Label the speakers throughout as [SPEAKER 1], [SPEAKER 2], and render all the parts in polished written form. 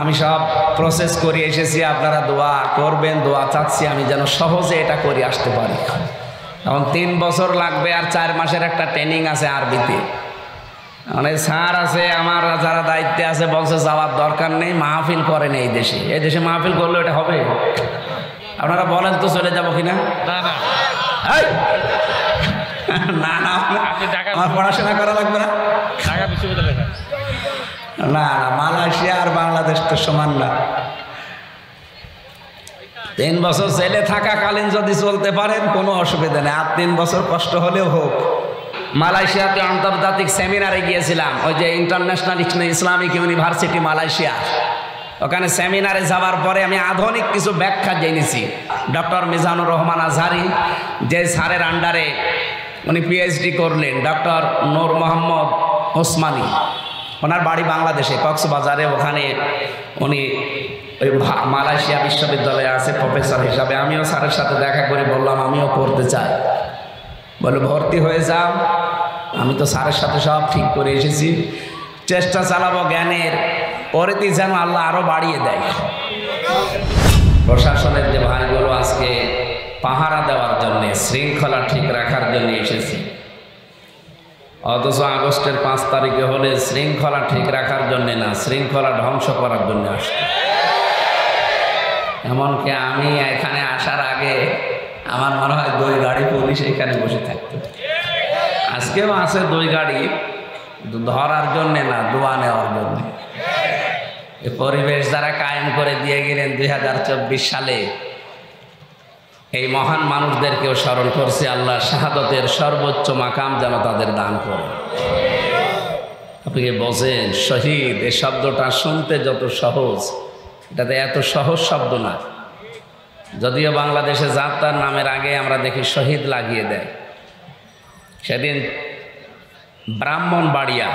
[SPEAKER 1] আমি সব প্রসেস করে এসেছি, আপনারা দোয়া করবেন, দোয়া চাচ্ছি আমি যেন সহজে এটা করে আসতে পারি। এখন 3 বছর লাগবে আর 4 মাসের একটা ট্রেনিং আছে আরবিতে। মানে স্যার আছে আমার যারা দায়িত্বে আছে, বলছে যাওয়ার দরকার নেই, মাহফিল করেন এই দেশে। এই দেশে মাহফিল করলে এটা হবে? আপনারা বলেন তো চলে যাবো কিনা?
[SPEAKER 2] না না
[SPEAKER 1] না না, আমার পড়াশোনা করা লাগবে না।
[SPEAKER 2] ঢাকা বিশ্ববিদ্যালয়
[SPEAKER 1] না না, মালয়েশিয়া আর বাংলাদেশ তো সমান না। 3 বছর জেলে থাকাকালীন যদি চলতে পারেন কোনো অসুবিধা নেই, আর 3 বছর কষ্ট হলেও হোক। মালয়েশিয়াতে আন্তর্জাতিক সেমিনারে গিয়েছিলাম, ওই যে ইন্টারন্যাশনাল ইসলামিক ইউনিভার্সিটি মালয়েশিয়া। ওখানে সেমিনারে যাওয়ার পরে আমি আধুনিক কিছু ব্যাখ্যা জেনেছি। ডক্টর মিজানুর রহমান আজহারি যে স্যারের আন্ডারে উনি পিএইচডি করলেন, ডক্টর নূর মোহাম্মদ ওসমানী, ওনার বাড়ি বাংলাদেশে কক্সবাজারে। ওখানে উনি ওই মালয়েশিয়া বিশ্ববিদ্যালয়ে আছে প্রফেসর হিসাবে। আমিও স্যারের সাথে দেখা করে বললাম আমিও করতে চাই। বলে ভর্তি হয়ে যাও। আমি তো স্যারের সাথে সব ঠিক করে এসেছি, চেষ্টা চালাবো জ্ঞানের পরিধি যেন আল্লাহ আরও বাড়িয়ে দেয়। প্রশাসনের যে ভাইগুলো আজকে পাহারা দেওয়ার জন্যে, শৃঙ্খলা ঠিক রাখার জন্য এসেছে, অথচ আগস্টের 5 তারিখে হলে শৃঙ্খলা ঠিক রাখার জন্যে না, শৃঙ্খলা ধ্বংস করার জন্য আসছে। এমনকি আমি এখানে আসার আগে আমার মনে হয় 2 গাড়ি পুলিশ এখানে বসে থাকতো। আজকেও আছে 2 গাড়ি, ধরার জন্যে না, দোয়া নেওয়ার জন্যে। এই পরিবেশ যারা কায়েম করে দিয়ে গেলেন 2024 সালে, এই মহান মানুষদেরকেও স্মরণ করছে। আল্লাহ শাহাদতের সর্বোচ্চ মাকাম যেন তাদের দান করে। আপনি কি বোঝেন শহীদ এই শব্দটা শুনতে যত সহজ, এটাতে এত সহজ শব্দ না। যদিও বাংলাদেশে যাত্রার নামের আগে আমরা দেখি শহীদ লাগিয়ে দেয়। সেদিন ব্রাহ্মণবাড়িয়া,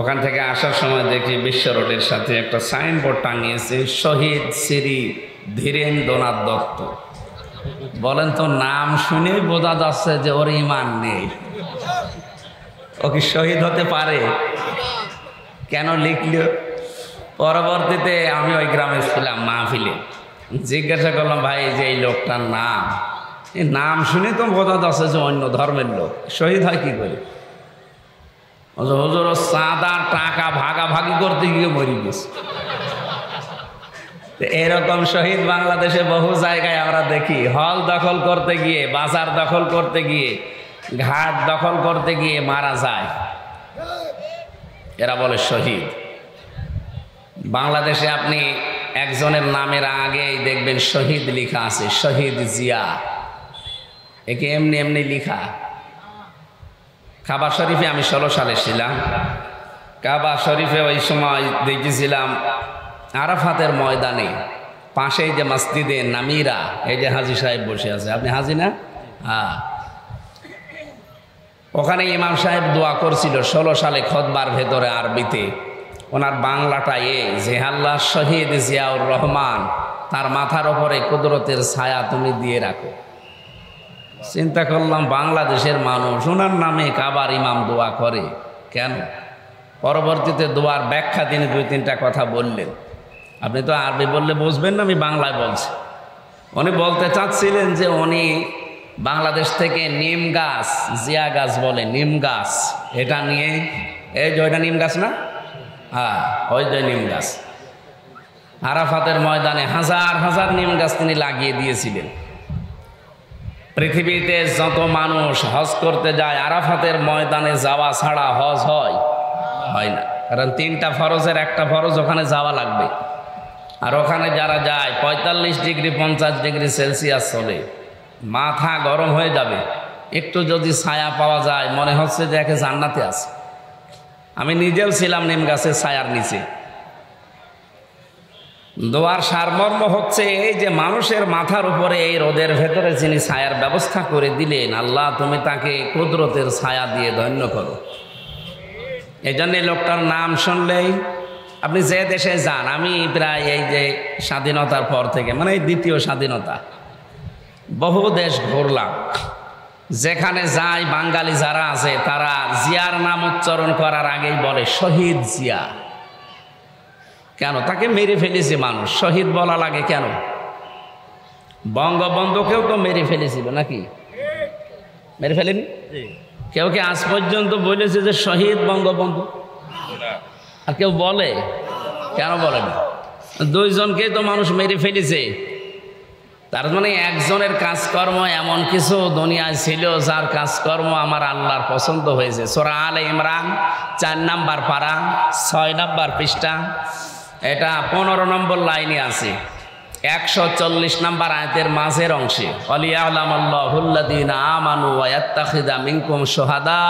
[SPEAKER 1] ওখান থেকে আসার সময় দেখি বিশ্ব রোডের সাথে একটা সাইনবোর্ড টাঙিয়েছে, শহীদ শ্রী ধীরেন্দ্রনাথ দত্ত। বলেন তো, নাম শুনেই বোঝা যাচ্ছে যে ওর ইমান নেই। ও কি শহীদ হতে পারে? কেন লিখল? পরবর্তীতে আমি ওই গ্রামে ছিলাম মাহফিলে, জিজ্ঞাসা করলাম ভাই যে এই লোকটার নাম, এই নাম শুনে তো বোঝা যাচ্ছে যে অন্য ধর্মের লোক, শহীদ হয় কি করে? হুজুর চাঁদা টাকা ভাগাভাগি করতে গিয়ে মরি গেছে। এরকম শহীদ বাংলাদেশে বহু জায়গায় আমরা দেখি। হল দখল করতে গিয়ে, বাজার দখল করতে গিয়ে, ঘাট দখল করতে গিয়ে মারা যায়, এরা বলে শহীদ। বাংলাদেশে আপনি একজনের নামের আগেই দেখবেন শহীদ লেখা আছে, শহীদ জিয়া। একে এমনি এমনি লেখা। কাবা শরীফে আমি 16 সালে ছিলাম। কাবা শরীফে ওই সময় দেখেছিলাম আরাফাতের ময়দানে পাশেই যে মসজিদে নামিরা, এই যে হাজী সাহেব বসে আছে, আপনি হাজী না? হ্যাঁ। ওখানে ইমাম সাহেব দোয়া করছিল 16 সালে খুতবার ভেতরে আরবিতে। ওনার বাংলাটা যে আল্লাহ শহীদ জিয়াউর রহমান, তার মাথার ওপরে কুদরতের ছায়া তুমি দিয়ে রাখো। চিন্তা করলাম বাংলাদেশের মানুষ ওনার নামে কাবার ইমাম দোয়া করে কেন? পরবর্তীতে দোয়ার ব্যাখ্যা তিনি 2-3টা কথা বললেন। আপনি তো আরবি বললে বুঝবেন না, আমি বাংলায় বলছি। উনি বলতে চাচ্ছিলেন যে উনি বাংলাদেশ থেকে নিম গাছ, জিয়া গাছ বলে, নিম গাছ, এটা নিয়ে, এই যে ওইটা নিম গাছ না? হ্যাঁ, ওই যে নিম গাছ। আরাফাতের ময়দানে হাজার হাজার নিম গাছ তিনি লাগিয়ে দিয়েছিলেন। পৃথিবীতে যত মানুষ হজ করতে যায়, আরাফাতের ময়দানে যাওয়া ছাড়া হজ হয় না। কারণ 3টা ফরজের একটা ফরজ ওখানে যাওয়া লাগবে। আর ওখানে যারা যায় 45 ডিগ্রি 50 ডিগ্রি সেলসিয়াস চলে, মাথা গরম হয়ে যাবে। একটু যদি ছায়া পাওয়া যায় মনে হচ্ছে যে একে জান্নাতে আছে। আমি নিজেও ছিলাম নিম গাছের ছায়ার নিচে। দোয়ার সারমর্ম হচ্ছে এই যে মানুষের মাথার উপরে এই রোদের ভেতরে যিনি ছায়ার ব্যবস্থা করে দিলেন, আল্লাহ তুমি তাকে কুদরতের ছায়া দিয়ে ধন্য করো। এই জন্যে লোকটার নাম শুনলেই আপনি যে দেশে যান, আমি প্রায় এই যে স্বাধীনতার পর থেকে, মানে এই দ্বিতীয় স্বাধীনতা, বহু দেশ ঘুরলাম। যেখানে যাই বাঙালি যারা আছে তারা জিয়ার নাম উচ্চারণ করার আগেই বলে শহীদ জিয়া। কেন? তাকে মেরে ফেলেছে মানুষ, শহীদ বলা লাগে কেন? বঙ্গবন্ধুকেও তো মেরে ফেলেছিল নাকি? মেরে ফেলেনি? কেউ কে আজ পর্যন্ত বলেছে যে শহীদ বঙ্গবন্ধু? আর কেউ বলে? কেন বলে না? দুইজনকেই তো মানুষ মেরে ফেলেছে। তার মানে একজনের কাজকর্ম এমন কিছু দুনিয়ায় ছিল যার কাজকর্ম আমার আল্লাহর পছন্দ হয়েছে। সূরা আলে ইমরান 4 নম্বর পারা 6 নম্বর পৃষ্ঠা, এটা 15 নম্বর লাইনে আছে, 140 নম্বর আয়াতের মাঝের অংশে, ওয়ালিয়ালামাল্লাহুল্লাযীনা আমানু ওয়া ইয়াত্তাখিযা মিনকুম শুহাদা।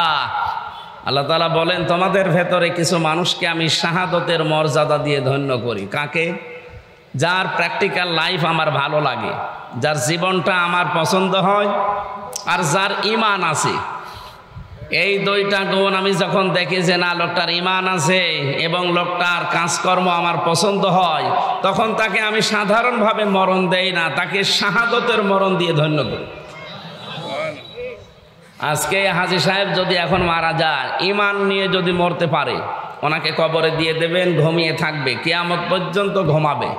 [SPEAKER 1] আল্লাহ তাআলা বলেন, তোমাদের ভেতরে কিছু মানুষকে আমি শাহাদতের মর্যাদা দিয়ে ধন্য করি। কাকে? যার প্র্যাকটিক্যাল লাইফ আমার ভালো লাগে, যার জীবনটা আমার পছন্দ হয়, আর যার ঈমান আছে। এই দুইটা গুণ আমি যখন দেখি যে না, লোকটার ঈমান আছে এবং লোকটার কাজকর্ম আমার পছন্দ হয়, তখন তাকে আমি সাধারণভাবে মরণ দেই না, তাকে শাহাদতের মরণ দিয়ে ধন্য করি। আজকে হাজী সাহেব যদি এখন মারা যায়, ঈমান নিয়ে যদি মরতে পারে, ওনাকে কবরে দিয়ে দেবেন, ঘুমিয়ে থাকবে, কিয়ামত পর্যন্ত ঘুমাবে।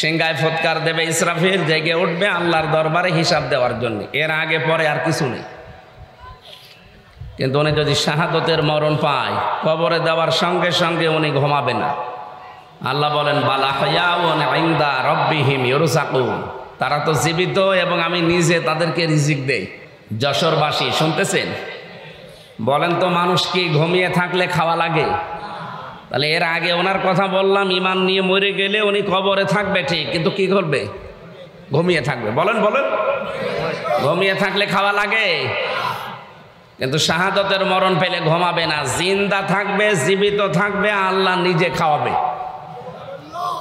[SPEAKER 1] সিংহায় ফৎকার দেবে ইসরাফিল, জেগে উঠবে আল্লাহর দরবারে হিসাব দেওয়ার জন্য। এর আগে পরে আর কিছু নেই। কিন্তু উনি যদি শাহাদতের মরণ পায়, কবরে দেওয়ার সঙ্গে সঙ্গে উনি ঘুমাবে না। আল্লাহ বলেন, বাল আহইয়াউন ইনদা রাব্বিহিম ইউরযাকুন, তারা তো জীবিত এবং আমি নিজে তাদেরকে রিজিক দেই। যশোরবাসী শুনতেছেন? বলেন তো, মানুষ কি ঘুমিয়ে থাকলে খাওয়া লাগে? তাহলে এর আগে ওনার কথা বললাম, ঈমান নিয়ে মরে গেলে উনি কবরে থাকবে ঠিক, কিন্তু কি করবে? ঘুমিয়ে থাকবে। বলেন বলেন, ঘুমিয়ে থাকলে খাওয়া লাগে? কিন্তু শাহাদতের মরণ পেলে ঘুমাবে না, জিন্দা থাকবে, জীবিত থাকবে, আল্লাহ নিজে খাওয়াবে।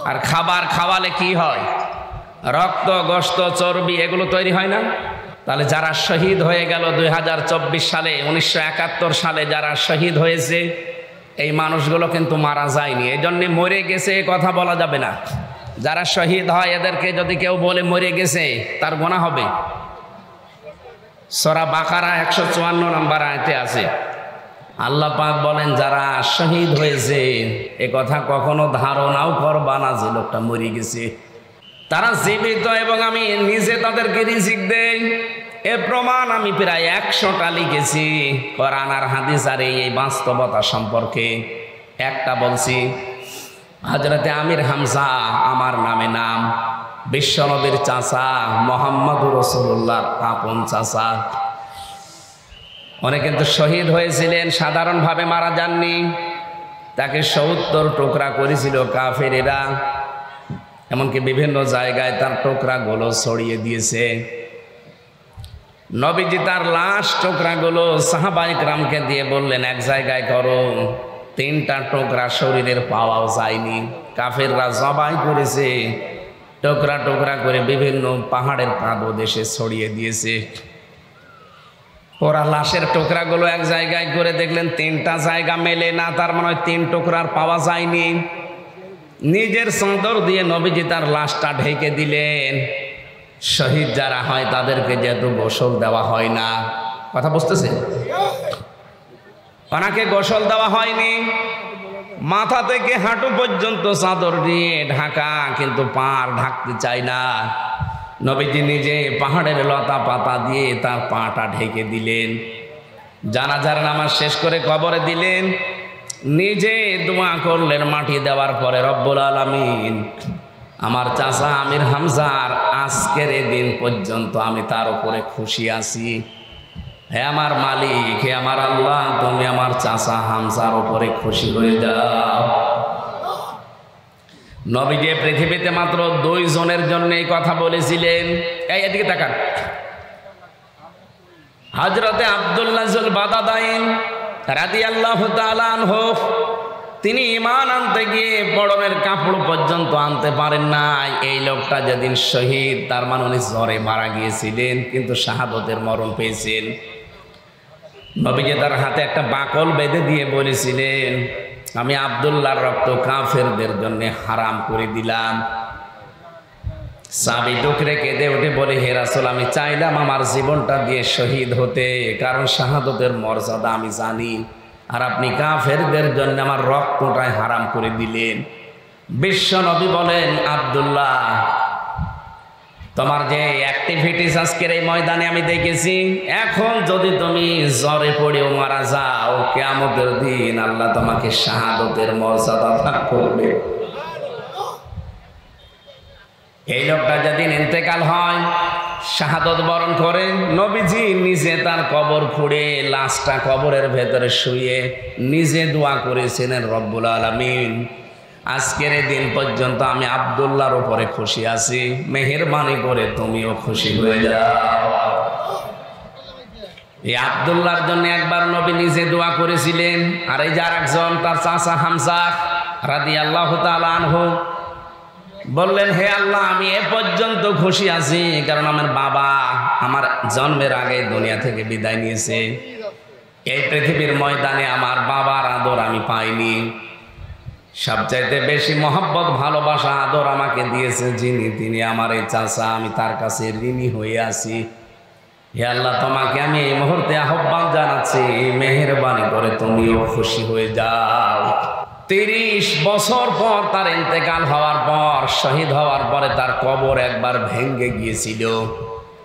[SPEAKER 1] আর খাবার খাওয়ালে কি হয়? রক্ত, গোশত, চর্বি এগুলো তৈরি হয় না? তাহলে যারা শহীদ হয়ে গেল 2024 সালে, 1971 সালে যারা শহীদ হয়েছে, এই মানুষগুলো কিন্তু মারা যায়নি, এই জন্যে মরে গেছে এ কথা বলা যাবে না। যারা শহীদ হয় এদেরকে যদি কেউ বলে মরে গেছে, তার গুনাহ হবে। সূরা বাকারা 154 নম্বর আয়াতে আছে, আল্লাহ পাক বলেন, যারা শহীদ হয়েছে এ কথা কখনো ধারণাও করবা না যে লোকটা মরে গেছে। তারা জীবিত এবং আমি নিজে তাদেরকে রিজিক দেই। এ প্রমাণ আমি প্রায় 100টা লিখেছি কোরআন আর হাদিস, আর এই বাস্তবতা সম্পর্কে একটা বলছি। হযরতে আমির হামজা আমার নামে নাম, বিশ্বনবীর চাচা, মুহাম্মদুর রাসূলুল্লাহর আপন চাচা। উনি কিন্তু শহীদ হয়েছিলেন, সাধারণভাবে মারা যাননি। তাকে 70 টুকরা করেছিল কাফেরেরা, এমনকি বিভিন্ন জায়গায় তার টুকরাগুলো ছড়িয়ে দিয়েছে। নবীজি তার লাশ টুকরাগুলো সাহাবায়ে কেরামকে দিয়ে বললেন, এক জায়গায় করো। 3টা টুকরা শরীরের পাওয়াও যায়নি, কাফেররা জবাই করেছে, টুকরা টুকরা করে বিভিন্ন পাহাড়ের পাদদেশে ছড়িয়ে দিয়েছে। ওরা লাশের টুকরাগুলো এক জায়গায় করে দেখলেন 3টা জায়গা মেলে না, তার মানে 3 টুকরার পাওয়া যায়নি। নিজের চাদর দিয়ে নবীজি তার লাশটা ঢেকে দিলেন। শহীদ যারা হয় তাদেরকে যেহেতু গোসল দেওয়া হয় না, কথা বুঝতেছে? ওনাকে গোসল দেওয়া হয়নি, মাথা থেকে হাঁটু পর্যন্ত চাদর দিয়ে ঢাকা, কিন্তু পাড় ঢাকতে চায় না। নবীজি নিজে পাহাড়ের লতা পাতা দিয়ে তার পাটা ঢেকে দিলেন। জানাজার নামাজ শেষ করে কবরে দিলেন, নিজে দোয়া করলেন মাটি দেওয়ার পরে, রব্বুল আলামিন, আমার চাচা আমির হামজার আজকের এই দিন পর্যন্ত আমি তার উপরে খুশি আছি। হে আমার মালিক, হে আমার আল্লাহ, তুমি আমার চাচা হামজার উপরে খুশি হয়ে যাও। নবীজি পৃথিবীতে মাত্র 2 জনের জন্য এই কথা বলেছিলেন। এই এদিকে তাকান, হযরতে আব্দুল্লাহ যুল বাদাদাইন রাদিয়াল্লাহু তাআলা আনহু, তিনি ঈমান আনতে গিয়ে পরনের কাপড় পর্যন্ত আনতে পারেন নাই। এই লোকটা যেদিন শহীদ, তার মানে উনি জ্বরে মারা গিয়েছিলেন, কিন্তু শাহাদতের মরণ পেয়েছেন। নবীজি তার হাতে একটা বাকল বেঁধে দিয়ে বলেছিলেন, আমি আব্দুল্লাহর রক্ত কাফেরদের জন্য হারাম করে দিলাম। সাহাবী ডুকরে কেঁদে উঠে বলে, হে রাসূল, আমি চাইলাম আমার জীবনটা দিয়ে শহীদ হতে, কারণ শাহাদতের মর্যাদা আমি জানি, আর আপনি কাফেরদের জন্য আমার রক্তটাই হারাম করে দিলেন। বিশ্ব নবী বলেন, আব্দুল্লাহ, তোমার যে অ্যাক্টিভিটিস আজকের এই ময়দানে আমি দেখেছি, এখন যদি তুমি জ্বরে পড়েও মারা যাও, কিয়ামতের দিন আল্লাহ তোমাকে শাহাদতের মর্যাদা দান করবে। এই লোকটা যেদিন ইন্তেকাল হয়, শাহাদত বরণ করে, নবীজি নিজে তার কবর খুঁড়ে লাশটা কবরের ভেতরে শুয়ে নিজে দোয়া করেছিলেন, রব্বুল আলামিন, আজকের এই দিন পর্যন্ত আমি আব্দুল্লাহর উপরে খুশি আছি, মেহেরবানি করে তুমিও খুশি হয়ে যাও। এই আব্দুল্লাহর জন্য একবার নবী নিজে দোয়া করেছিলেন। আর এই যার একজন তার চাচা হামজা রাদিয়াল্লাহু তাআলা আনহু বললেন, হে আল্লাহ, আমি এ পর্যন্ত খুশি আছি কারণ আমার বাবা আমার জন্মের আগে দুনিয়া থেকে বিদায় নিয়েছে। এই পৃথিবীর ময়দানে আমার বাবার আদর আমি পাইনি। সবচাইতে বেশি মহব্বত, ভালোবাসা, আদর আমাকে দিয়েছে তিনি আমার এই চাচা, আমি তার কাছে ঋণী হয়ে আছি। হে আল্লাহ, তোমাকে আমি এই মুহূর্তে আহ্বান জানাচ্ছি, মেহেরবানি করে তুমিও খুশি হয়ে যাও। 30 বছর পর তার ইন্তেকাল হওয়ার পর, শহীদ হওয়ার পরে তার কবর একবার ভেঙে গিয়েছিল।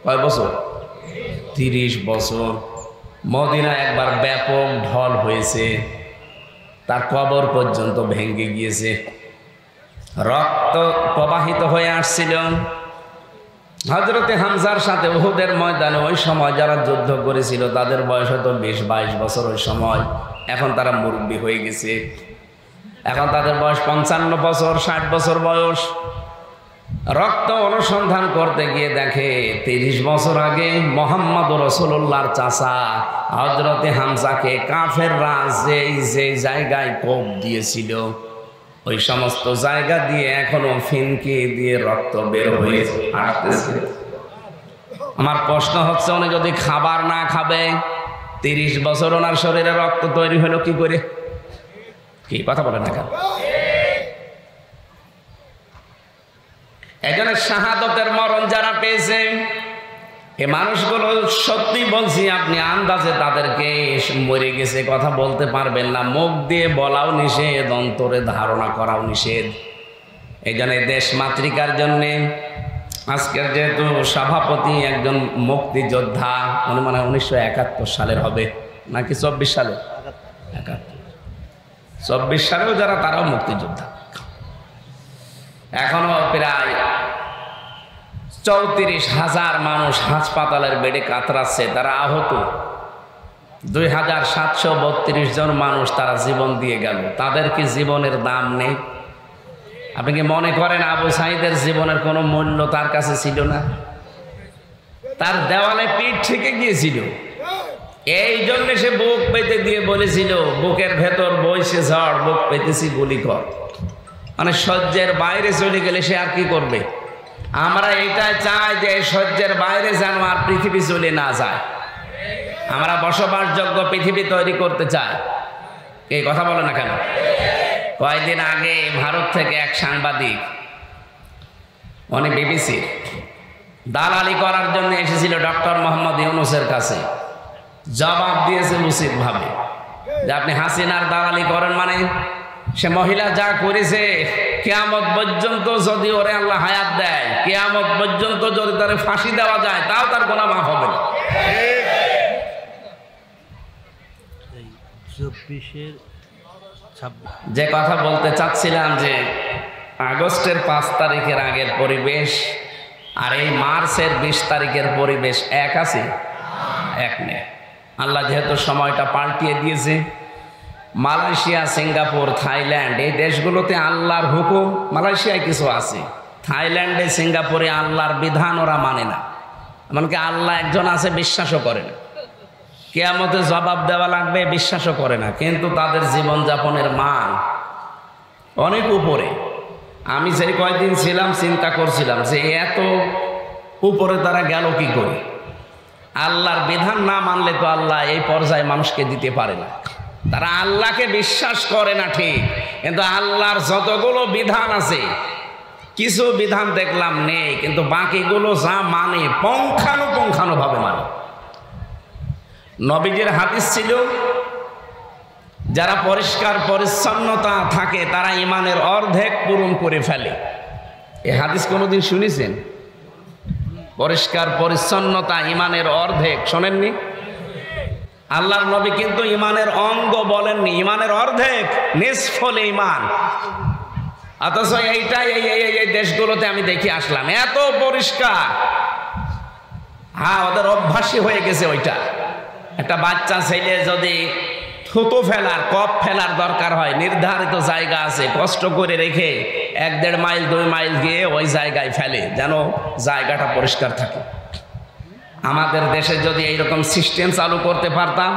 [SPEAKER 1] কয় বছর? 30 বছর। মদিনা একবার ব্যাপক ঢল হয়েছে, তার কবর পর্যন্ত ভেঙে গিয়েছে, রক্ত প্রবাহিত হয়ে আসছিল। হযরতে হামজার সাথে উহুদের ময়দানে ওই সময় যারা যুদ্ধ করেছিল তাদের বয়স হতো 20-22 বছর ওই সময়। এখন তারা মুরব্বী হয়ে গেছে, এখন তাদের বয়স 55 বছর, 60 বছর বয়স। রক্ত অনুসন্ধান করতে গিয়ে দেখে 30 বছর আগে মুহাম্মদ রাসূলুল্লাহর চাচা হযরতে হামজাকে কাফেররা যে জায়গায় কোপ দিয়েছিল, ওই সমস্ত জায়গা দিয়ে এখনো ফিনকি দিয়ে রক্ত বের হয়ে আসতেছে। আমার প্রশ্ন হচ্ছে, উনি যদি খাবার না খাবে, 30 বছর ওনার শরীরে রক্ত তৈরি হলো কি করে? কি কথা বলেন না কেন? একজনের শাহাদতের মরণ যারা পেয়েছে, এই মানুষগুলো সত্যি বলছি, আপনি আন্দাজে তাদেরকে মরে গেছে কথা বলতে পারবেন না, মুখ দিয়ে বলাও নিষেধ, অন্তরে ধারণা করাও নিষেধ। এই জন্য দেশ মাতৃকার জন্যে আজকের যেহেতু সভাপতি একজন মুক্তিযোদ্ধা, উনি মানে 1971 সালের হবে নাকি 24 সালে, 24 সালেও যারা, তারাও মুক্তিযোদ্ধা। এখনো প্রায় 34,000 মানুষ হাসপাতালের বেডে কাতরাচ্ছে, তারা আহত। 2732 জন মানুষ তারা জীবন দিয়ে গেল, তাদের কি জীবনের দাম নেই? আপনি কি মনে করেন আবু সাঈদের জীবনের কোনো মূল্য তার কাছে ছিল না? তার দেওয়ালে পিঠ থেকে গিয়েছিল, এই জন্য সে বুক পেতে দিয়ে বলেছিল, বুকের ভেতর বইছে ঝড়, বুক পেতেছি গুলি কর। মানে সহ্যের বাইরে চলে গেলে সে আর কি করবে? আমরা এইটাই চাই যে সহ্যের বাইরে যেন আর পৃথিবী চলে না যায়। আমরা বসবাসযোগ্য পৃথিবী তৈরি করতে চাই। এই কথা বলে না কেন? কয়েকদিন আগে ভারত থেকে এক সাংবাদিক, উনি বিবিসির দালালি করার জন্য এসেছিল ডক্টর মোহাম্মদ ইউনূসের কাছে। জবাব দিয়েছে উচিত ভাবে যে আপনি হাসিনার দালালি করেন, মানে সে মহিলা যা করেছে, কিয়ামত পর্যন্ত যদি ওরে আল্লাহ হায়াত দেয়, কিয়ামত পর্যন্ত যদি তার ফাঁসি দেওয়া যায়, তাও তার গুনাহ মাফ হবে না। যে কথা বলতে চাচ্ছিলাম যে আগস্টের 5 তারিখের আগের পরিবেশ আর এই মার্চের 20 তারিখের পরিবেশ এক আছে? এক নেই। আল্লাহ যেহেতু সময়টা পাল্টিয়ে দিয়েছে, মালয়েশিয়া, সিঙ্গাপুর, থাইল্যান্ড, এই দেশগুলোতে আল্লাহর হুকুম, মালয়েশিয়ায় কিছু আছে, থাইল্যান্ডে, সিঙ্গাপুরে আল্লাহর বিধান ওরা মানে না। এমনকি আল্লাহ একজন আছে বিশ্বাসও করে না, কিয়ামতে জবাব দেওয়া লাগবে বিশ্বাসও করে না, কিন্তু তাদের জীবনযাপনের মান অনেক উপরে। আমি যে কয়েকদিন ছিলাম চিন্তা করছিলাম যে এত উপরে তারা গেল কি করে। আল্লাহর বিধান না মানলে তো আল্লাহ এই পর্যায়ে মানুষকে দিতে পারে না। তারা আল্লাহকে বিশ্বাস করে না ঠিক, কিন্তু আল্লাহর যতগুলো বিধান আছে, কিছু বিধান দেখলাম নেই, কিন্তু বাকিগুলো যা মানে পুঙ্খানুপুঙ্খানুভাবে মানে। নবীজির হাদিস ছিল যারা পরিষ্কার পরিচ্ছন্নতা থাকে তারা ইমানের অর্ধেক পূরণ করে ফেলে। এই হাদিস কোনোদিন শুনেছেন? পরিষ্কার পরিচ্ছন্নতা ইমানের অর্ধেক, শোনেননি? আল্লাহর নবী কিন্তু ইমানের অঙ্গ বলেননি, ইমানের অর্ধেক, নিসফুল ঈমান। অথচ এইটাই এই দেশগুলোতে আমি দেখে আসলাম, এত পরিষ্কার। হ্যাঁ, ওদের অভ্যাসই হয়ে গেছে ওইটা। একটা বাচ্চা ছেলে যদি থুতু ফেলার, কপ ফেলার দরকার হয়, নির্ধারিত জায়গা আছে, কষ্ট করে রেখে 1-1.5 মাইল 2 মাইল গিয়ে ওই জায়গায় ফেলে, যেন জায়গাটা পরিষ্কার থাকে। আমাদের দেশে যদি এইরকম সিস্টেম চালু করতে পারতাম,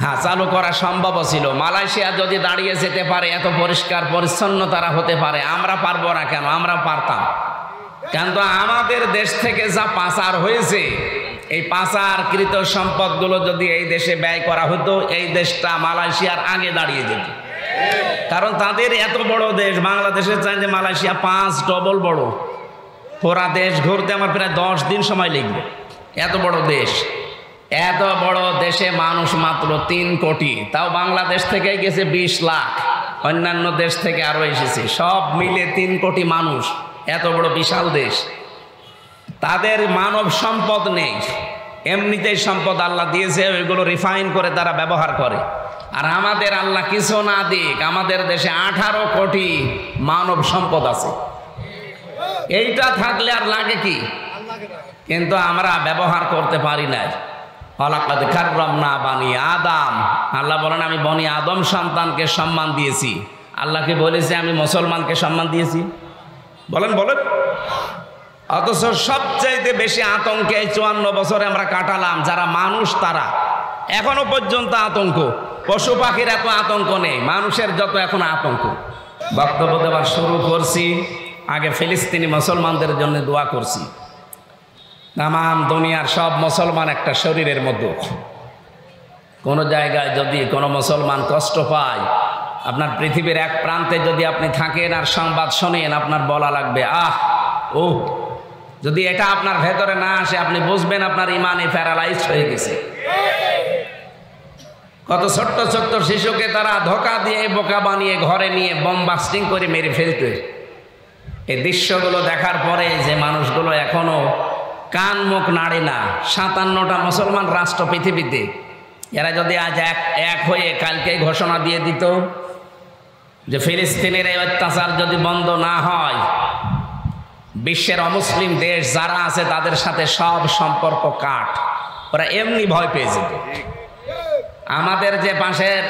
[SPEAKER 1] হ্যাঁ, চালু করা সম্ভব ছিল। মালয়েশিয়া যদি দাঁড়িয়ে যেতে পারে, এত পরিষ্কার পরিচ্ছন্ন তারা হতে পারে, আমরা পারবো না কেন? আমরা পারতাম। কিন্তু আমাদের দেশ থেকে যা পাচার হয়েছে, এই পাচারকৃত সম্পদগুলো যদি এই দেশে ব্যয় করা হতো, এই দেশটা মালয়েশিয়ার আগে দাঁড়িয়ে যেত। কারণ তাদের এত বড় দেশ, বাংলাদেশের চাইতে মালয়েশিয়া 5 ডবল বড়। পুরা দেশ ঘুরতে আমার প্রায় 10 দিন সময় লাগবে। এত বড় দেশ, এত বড় দেশে মানুষ মাত্র 3 কোটি, তাও বাংলাদেশ থেকে গেছে 20 লাখ, অন্যান্য দেশ থেকে আরো এসেছে, সব মিলে 3 কোটি মানুষ। এত বড় বিশাল দেশ, তাদের মানব সম্পদ নেই, এমনিতেই সম্পদ আল্লাহ দিয়েছে, ওইগুলো রিফাইন করে তারা ব্যবহার করে। আর আমাদের আল্লাহ কিছু না দিক, আমাদের দেশে 18 কোটি মানব সম্পদ আছে। এইটা থাকলে আর লাগে কি? কিন্তু আমরা ব্যবহার করতে পারি না। ওয়ালাকাদ কাররামনা বানি আদম, আল্লাহ বলেন আমি বনি আদম সন্তানকে সম্মান দিয়েছি। আল্লাহকে বলেছে আমি মুসলমানকে সম্মান দিয়েছি? বলেন বলেন। অথচ সবচাইতে বেশি আতঙ্কে 54 বছরে আমরা কাটালাম, যারা মানুষ তারা এখনো পর্যন্ত আতঙ্ক। পশু পাখির এত আতঙ্ক নেই, মানুষের যত এখন আতঙ্ক। বক্তব্য দেওয়ার শুরু করছি, আগে ফিলিস্তিনি মুসলমানদের জন্য দোয়া করছি। তামাম দুনিয়ার সব মুসলমান একটা শরীরের মধ্যে, কোনো জায়গায় যদি কোনো মুসলমান কষ্ট পায়, আপনার পৃথিবীর এক প্রান্তে যদি আপনি থাকেন আর সংবাদ শোনেন, আপনার বলা লাগবে আহ ও। যদি এটা আপনার ভেতরে না আসে, আপনি বুঝবেন আপনার ইমানে প্যারালাইজ হয়ে গেছে। কত ছোট্ট ছোট্ট শিশুকে তারা ধোঁকা দিয়ে, বোকা বানিয়ে ঘরে নিয়ে বোম বাস্টিং করে মেরে ফেলতে। এই দৃশ্যগুলো দেখার পরে যে মানুষগুলো এখনো কান মুখ নাড়ে না, 57টা মুসলমান রাষ্ট্র পৃথিবীতে, এরা যদি আজ এক হয়ে কালকে ঘোষণা দিয়ে দিত যে ফিলিস্তিনের এই অত্যাচার যদি বন্ধ না হয়, বিশ্বের অমুসলিম দেশ যারা আছে তাদের সাথে সব সম্পর্ক কাট, ওরা এমনি ভয় পেয়ে যেত। আমাদের যে পাশের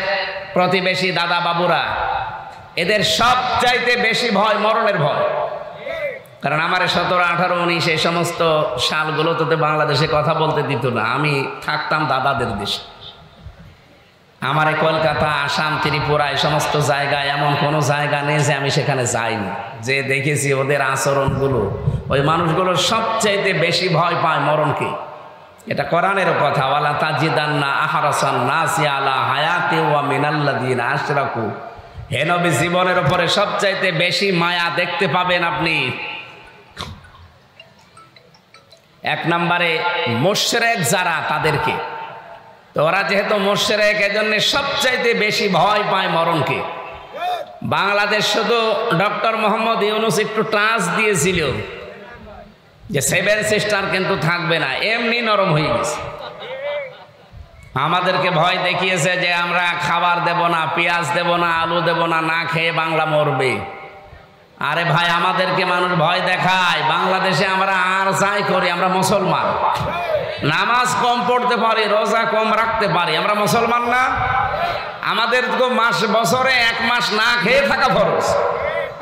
[SPEAKER 1] প্রতিবেশী দাদা বাবুরা, এদের সবচাইতে বেশি ভয় মরণের ভয়। কারণ আমার 17, 18, 19 এই সমস্ত সালগুলোতে তো বাংলাদেশে কথা বলতে দিত না। আমি থাকতাম দাদাদের দেশে। আমার কলকাতা, আসাম, ত্রিপুরা এই সমস্ত জায়গায় এমন কোনো জায়গা নেই যে আমি সেখানে যাইনি, যে দেখেছি ওদের আচরণগুলো। ওই মানুষগুলো সবচাইতে বেশি ভয় পায় মরণকে। এটা কোরআনেরও কথা, ওয়ালা তাজিদান্না আহরাসান নাসি আলা হায়াতি ওয়া মিনাল্লাযিনা আশরাকু। হে নবী, জীবনের উপরে সবচাইতে বেশি মায়া দেখতে পাবেন আপনি 1 নম্বরে মুশরিক যারা, তাদেরকে। তো ওরা যেহেতু মুশরিক, এজন্য সবচাইতে বেশি ভয় পায় মরণকে। বাংলাদেশ শুধু ডক্টর মোহাম্মদ ইউনূস একটু টাচ দিয়েছিল যে 7 সিস্টার কিন্তু থাকবে না, এমনি নরম হয়ে গেছে। আমাদেরকে ভয় দেখিয়েছে যে আমরা খাবার দেব না, পেঁয়াজ দেব না, আলু দেব না, না খেয়ে বাংলা মরবে। আরে ভাই, আমাদেরকে মানুষ ভয় দেখায়। বাংলাদেশে আমরা আর যাই করি, আমরা মুসলমান, নামাজ কম পড়তে পারি, রোজা কম রাখতে পারি, আমরা মুসলমান না? আমাদের তো বছরে 1 মাস না খেয়ে থাকা ফরজ,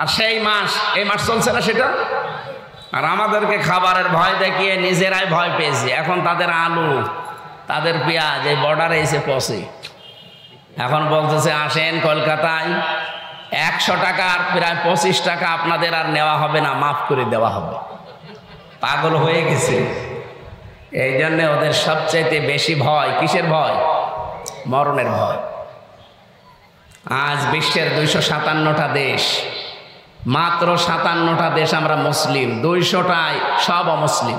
[SPEAKER 1] আর সেই মাস, এই মাস চলছে না সেটা। আর আমাদেরকে খাবারের ভয় দেখিয়ে নিজেরাই ভয় পেয়েছি। এখন তাদের আলু, তাদের পেঁয়াজ এই বর্ডারে এসে পৌঁছে। এখন বলতেছে আসেন কলকাতায়, 100 টাকার প্রায় 25 টাকা আপনাদের আর নেওয়া হবে না, মাফ করে দেওয়া হবে। পাগল হয়ে গেছে। এই জন্যে ওদের সবচাইতে বেশি ভয় কিসের ভয়? মরণের ভয়। আজ বিশ্বের 257টা দেশ, মাত্র 57টা দেশ আমরা মুসলিম, 200টায় সব অমুসলিম।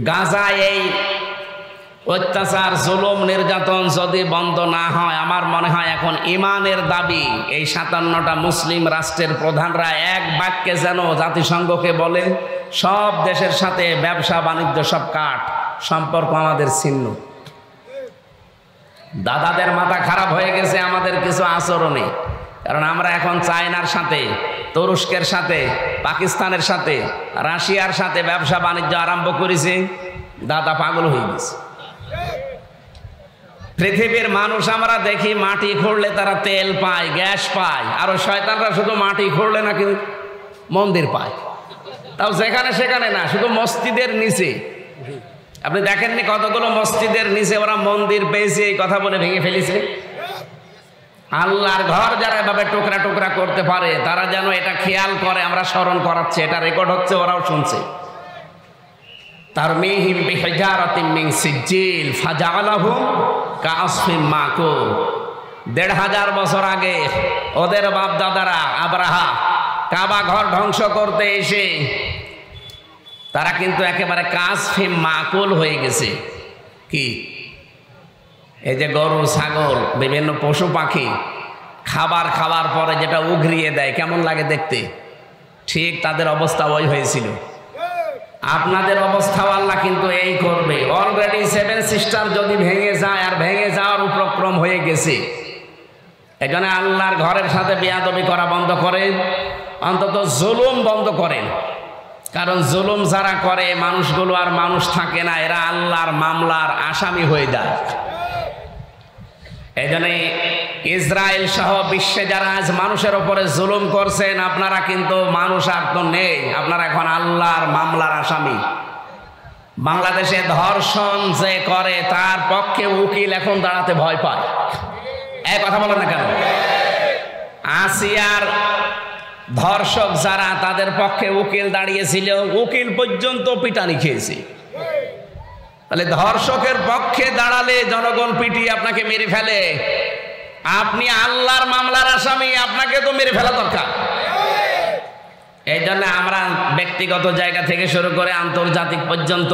[SPEAKER 1] গাজায় এই অত্যাচার, জুলুম, নির্যাতন যদি বন্ধ না হয়, আমার মনে হয় এখন ইমানের দাবি এই 57টা মুসলিম রাষ্ট্রের প্রধানরা এক বাক্যে যেন জাতিসংঘকে বলে, সব দেশের সাথে ব্যবসা বাণিজ্য সব কাট, সম্পর্ক আমাদের ছিন্ন। দাদাদের মাথা খারাপ হয়ে গেছে আমাদের কিছু আচরণে, কারণ আমরা এখন চায়নার সাথে, তুরস্কের সাথে, পাকিস্তানের সাথে, রাশিয়ার সাথে ব্যবসা বাণিজ্য আরম্ভ করেছি। দাদা পাগল হয়ে গেছে। পৃথিবীর মানুষ আমরা দেখি মাটি খুঁড়লে তারা তেল পায়, গ্যাস পায়, আর শয়তানরা শুধু মাটি খুঁড়লে নাকি মন্দির পায়, তাও যেখানে সেখানে না, শুধু মসজিদের নিচে। আপনি দেখেননি কতগুলো মসজিদের নিচে ওরা মন্দির পেয়েছে, এই কথা বলে ভেঙে ফেলেছে। আল্লাহর ঘর যারা এভাবে টুকরা টুকরা করতে পারে, তারা যেন এটা খেয়াল করে, আমরা স্মরণ করাচ্ছি, এটা রেকর্ড হচ্ছে, ওরাও শুনছে। তারমিহিম বিহিজারাতিন মিন সিজ্জিল ফাজআলাহুম কাআসফিন মাকুল। ১৫০০ বছর আগে ওদের বাপ দাদারা আব্রাহা কাবা ঘর ধ্বংস করতে এসে তারা কিন্তু একেবারে কাসফিন মাকুল হয়ে গেছে। কি? এই যে গরু, ছাগল, বিভিন্ন পশু পাখি খাবার খাওয়ার পরে যেটা উগরিয়ে দেয়, কেমন লাগে দেখতে, ঠিক তাদের অবস্থা ওই হয়েছিল। আপনাদের অবস্থাও আল্লাহ কিন্তু এই করবে। অলরেডি 7 সিস্টার যদি ভেঙে যায়, আর ভেঙে যাওয়ার উপক্রম হয়ে গেছে, এখানে আল্লাহর ঘরের সাথে বেয়াদবি করা বন্ধ করেন, অন্তত জুলুম বন্ধ করেন। কারণ জুলুম যারা করে মানুষগুলো আর মানুষ থাকে না, এরা আল্লাহর মামলার আসামি হয়ে যায়। এই জন্য ইসরায়েল সহ বিশ্বে যারা আজ মানুষের উপরে জুলুম করছেন, আপনারা কিন্তু মানুষ আর তো নেই, আপনারা এখন আল্লাহর মামলার আসামি। বাংলাদেশে ধর্ষণ যে করে তার পক্ষে উকিল এখন দাঁড়াতে ভয় পায়। এই কথা বলেন না কেন? আসিয়ার ধর্ষক যারা, তাদের পক্ষে উকিল দাঁড়িয়েছিল, উকিল পর্যন্ত পিটানি খেয়েছে। তাহলে ধর্ষকের পক্ষে দাঁড়ালে জনগণ পিটিয়ে আপনাকে মেরে ফেলে, আপনি আল্লাহর মামলার আসামি, আপনাকে তো মেরে ফেলা দরকার। এই জন্য আমরা ব্যক্তিগত জায়গা থেকে শুরু করে আন্তর্জাতিক পর্যন্ত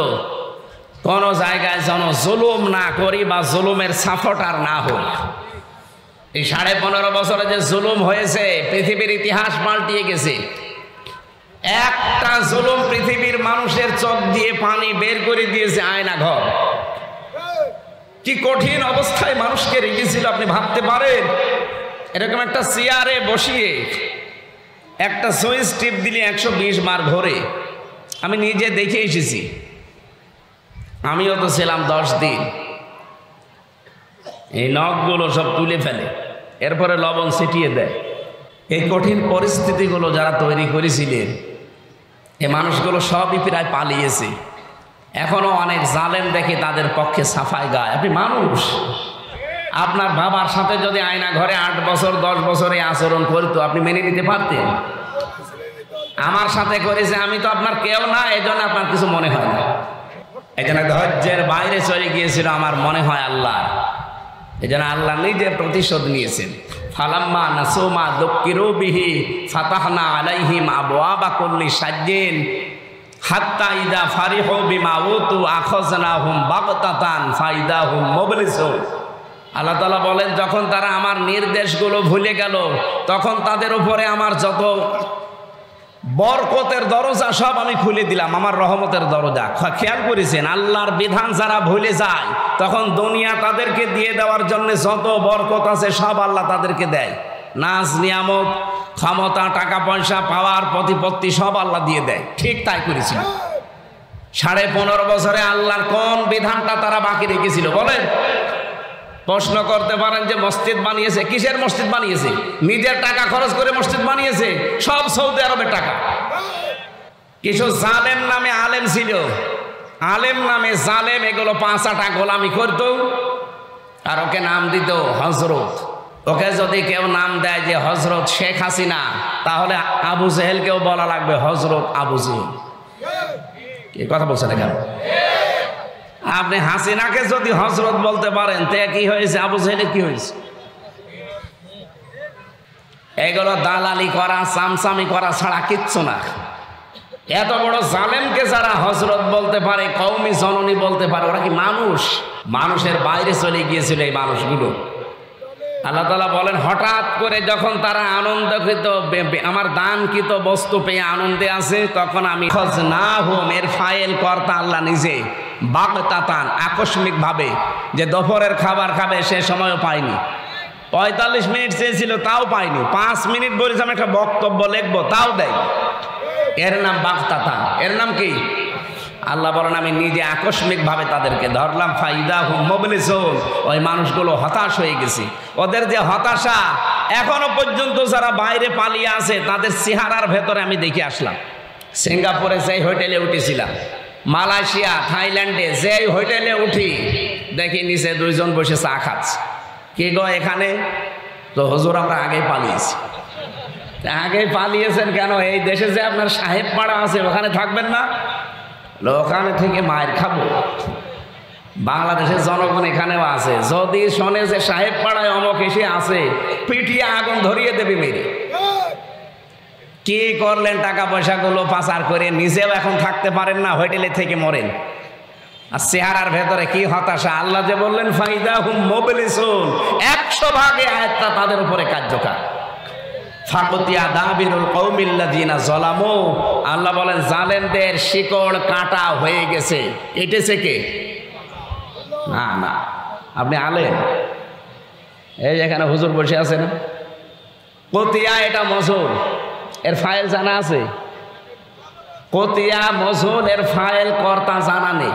[SPEAKER 1] কোন জায়গায় যেন জুলুম না করি বা জুলুমের সাপোর্টার না হই। এই 15.5 বছরে যে জুলুম হয়েছে, পৃথিবীর ইতিহাস পাল্টিয়ে গেছে। একটা জুলুম পৃথিবীর মানুষের চোখ দিয়ে পানি বের করে দিয়েছে আয়না ঘর। কি কঠিন অবস্থায় মানুষকে রেখেছিল আপনি ভাবতে পারেন? এরকম একটা চেয়ারে বসিয়ে একটা সুইচ টিপ দিলে 120 বার ঘোরে। আমি নিজে দেখে এসেছি, আমিও তো ছিলাম 10 দিন। এই নখগুলো সব তুলে ফেলে, এরপরে লবণ ছিটিয়ে দেয়। এই কঠিন পরিস্থিতিগুলো যারা তৈরি করেছিলেন, এই মানুষগুলো সবই প্রায় পালিয়েছে। এখনো অনেক জালেম দেখে তাদের পক্ষে সাফাই গায়। আপনি মানুষ, আপনার বাবার সাথে যদি আয়না ঘরে 8 বছর 10 বছরে আচরণ করতো, আপনি মেনে নিতে পারতেন? আমার সাথে করেছে, আমি তো আপনার কেউ না, এই জন্য আপনার কিছু মনে হয় না। এই জন্য ধৈর্যের বাইরে চলে গিয়েছিল আমার মনে হয় আল্লাহ। এই জন্য আল্লাহ নিজে প্রতিশোধ নিয়েছেন। ফালাম্মা নাসুমা যুক্কিরু বিহি ফাতাহনা আলাইহিম আবওয়াবা কুল্লি শাইইন হাত্তা ইযা ফারিহু বিমা উতু আখাযনাহুম বাগতাতান ফাইদাহুম মুবলিসুন। আল্লাহ তাআলা বলেন, যখন তারা আমার নির্দেশগুলো ভুলে গেল, তখন তাদের উপরে আমার যত বরকতের দরজা সব আমি খুলে দিলাম, আমার রহমতের দরজা। খেয়াল করেছেন, আল্লাহর বিধান যারা ভুলে যায়, তখন দুনিয়া তাদেরকে দিয়ে দেওয়ার জন্য যত বরকত আছে সব আল্লাহ তাদেরকে দেয়। নাজ, নিয়ামত, ক্ষমতা, টাকা পয়সা, পাওয়ার, প্রতিপত্তি সব আল্লাহ দিয়ে দেয়। ঠিক তাই করেছিল। 15.5 বছরে আল্লাহর কোন বিধানটা তারা বাকি রেখেছিল বলেন? প্রশ্ন করতে পারেন যে মসজিদ বানিয়েছে, কিসের মসজিদ বানিয়েছে? নিজের টাকা খরচ করে মসজিদ বানিয়েছে, সব সৌদি আরবের টাকা। কিছু জালেম নামে আলেম ছিল, আলেম নামে জালেম, এগুলো 5 আটা গোলামি করত, আর ওকে নাম দিত হজরত। ওকে যদি কেউ নাম দেয় যে হজরত শেখ হাসিনা, তাহলে আবু জেহেলকেও বলা লাগবে হজরত আবু জেহেল। এই কথা বলছে না কেন? আপনি হাসিনাকে যদি হজরত বলতে পারেন, তে কি হয়েছে? আবু জেহেলের কি হয়েছে? এগুলো দালালি করা, চামচামি করা ছাড়া কিচ্ছু না। এত বড় জালেমকে যারা হযরত বলতে পারে, কওমি জননী বলতে পারে, ওরা কি মানুষ? মানুষের বাইরে চলে গিয়েছিল এই মানুষগুলো। আল্লাহ তাআলা বলেন, হঠাৎ করে যখন তারা আনন্দকৃত, আমার দানকৃত বস্তু পেয়ে আনন্দে আছে, তখন আমি খজনাহুম, এর ফাইল কর্তা আল্লাহ নিজে, বাগতাতান, আকস্মিকভাবে, যে দুপুরের খাবার খাবে সে সময়ও পায়নি। 45 মিনিট চেয়েছিল, তাও পায়নি। 5 মিনিট বলেছিলাম একটা বক্তব্য লিখবো, তাও দেয়। এর নাম বাগতাতান। এর নাম কি? আল্লাহ বলেন, আমি নিজে আকস্মিকভাবে তাদেরকে ধরলাম। ফাইদাহুম মুবলিসুন, ওই মানুষগুলো হতাশ হয়ে গেছে। ওদের যে হতাশা, এখনো পর্যন্ত যারা বাইরে পালিয়ে আছে তাদের চেহারার ভেতরে আমি দেখে আসলাম। সিঙ্গাপুরে যেই হোটেলে উঠেছিলাম, মালয়েশিয়া, থাইল্যান্ডে যেই হোটেলে উঠি, দেখি নিচে 2 জন বসে চা খাচ্ছে। কে গো এখানে? তো হুজুর আমরা আগেই পালিয়েছি। আগেই পালিয়েছেন কেন? এই দেশে যে আপনার সাহেব পাড়া আছে, ওখানে থাকবেন না? ওখানে থেকে মায়ের খাবো। বাংলাদেশের জনগণ এখানেও আছে, যদি শোনে যে সাহেব পাড়ায় অমক এসে আছে, পিটিয়ে আগুন ধরিয়ে দেবে মেরে। কি করলেন টাকা পয়সাগুলো পাচার করে? নিজেও এখন থাকতে পারেন না, হোটেলে থেকে মরেন। আর চেহারার ভেতরে কি হতাশা! আল্লাহ যে বললেন ফাইদাহুম মুবলিসুন, 100 ভাগে আয়াতটা তাদের উপরে কার্যকর। ফাকুতিয়া দাবিরুল কওমিল্লাযিনা যালামু, আল্লাহ বলেন জালেমদের শিকড় কাটা হয়ে গেছে। কেটেছে কে? না না, আপনি আলেম, এই যেখানে হুজুর বসে আছেন, কতিয়া এটা মজুর, এর ফাইল জানা আছে? কতিয়া মজুর, এর ফাইল কর্তা জানা নেই।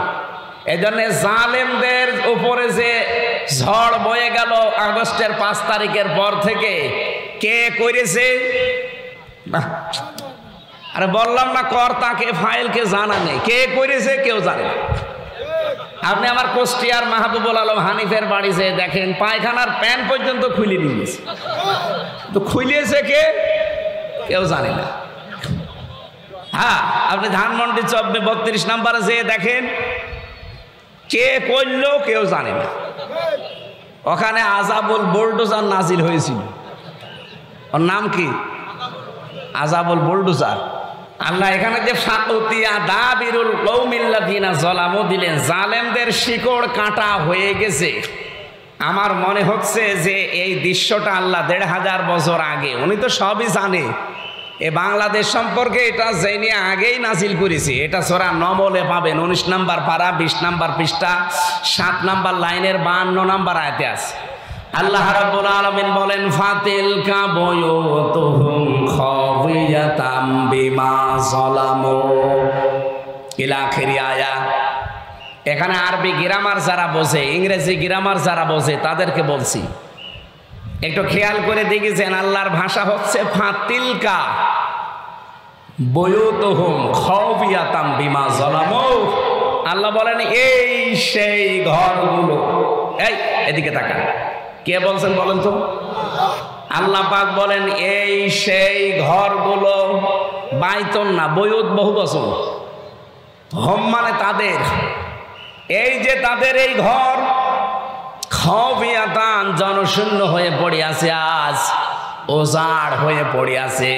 [SPEAKER 1] এই জন্য জালেমদের উপরে যে ঝড় বয়ে গেল আগস্টের 5 তারিখের পর থেকে, কে করেছে? আরে বললাম না, কর্তাকে ফাইলকে জানা নেই, কে করেছে কেউ জানে না। আপনি আমার কুষ্টিয়ার মাহবুবুল আলম হানিফের বাড়ি যেয়ে দেখেন, পায়খানার প্যান্ট পর্যন্ত খুলে নিয়েছে। তো খুলিয়েছে কে? কেউ জানে না। হ্যাঁ, আপনি ধানমন্ডি 32 নম্বরে যেয়ে দেখেন, কে করলো কেউ জানে না। ওখানে আযাবুল বুলডোজার নাজিল হয়েছিল। ওর নাম কি? আযাবুল বুলডোজার। আল্লাহ এখানে যে ফাকুতিয়া দাবিরুল কওমিল্লাযিনা যালামু দিলেন, জালেমদের শিকড় কাটা হয়ে গেছে। আমার মনে হচ্ছে যে এই দৃশ্যটা আল্লাহ 1500 বছর আগে, উনি তো সবই জানে। এ বাংলাদেশ সম্পর্কে এটা জেনে আগেই নাজিল করেছে। এটা সূরা নমলে পাবেন, 19 নম্বর পারা, 20 নম্বর পৃষ্ঠা, 7 নম্বর লাইনের 52 নম্বর আয়াতে আছে। আল্লাহ রাব্বুল আলামিন বলেন, ফাতিলকা বুয়ুতুহুম খাওয়িয়াতাম বিমা যালামু ইলা আখিরি আয়া। এখানে আরবি গ্রামার যারা বোঝে, ইংরেজি গ্রামার যারা বোঝে, তাদেরকে বলছি, একটু খেয়াল করে দেখেছেন, আল্লাহর ভাষা হচ্ছে ফাতিলকা বুয়ুতুহুম খাওয়িয়াতাম বিমা যালামু। আল্লাহ বলেন, এই সেই ঘরগুলো। এই এদিকে তাকান, কে বলছেন বলেন তো? আল্লাহ পাক বলেন, এই সেই ঘরগুলো। বাইতুন না, বুয়ুত বহু বচন। হোম মানে তাদের, এই যে তাদের এই ঘর, খাওয়িয়াতান, জনশূন্য হয়ে পড়ে আছে, আজ ওজাড় হয়ে পড়ে আছে।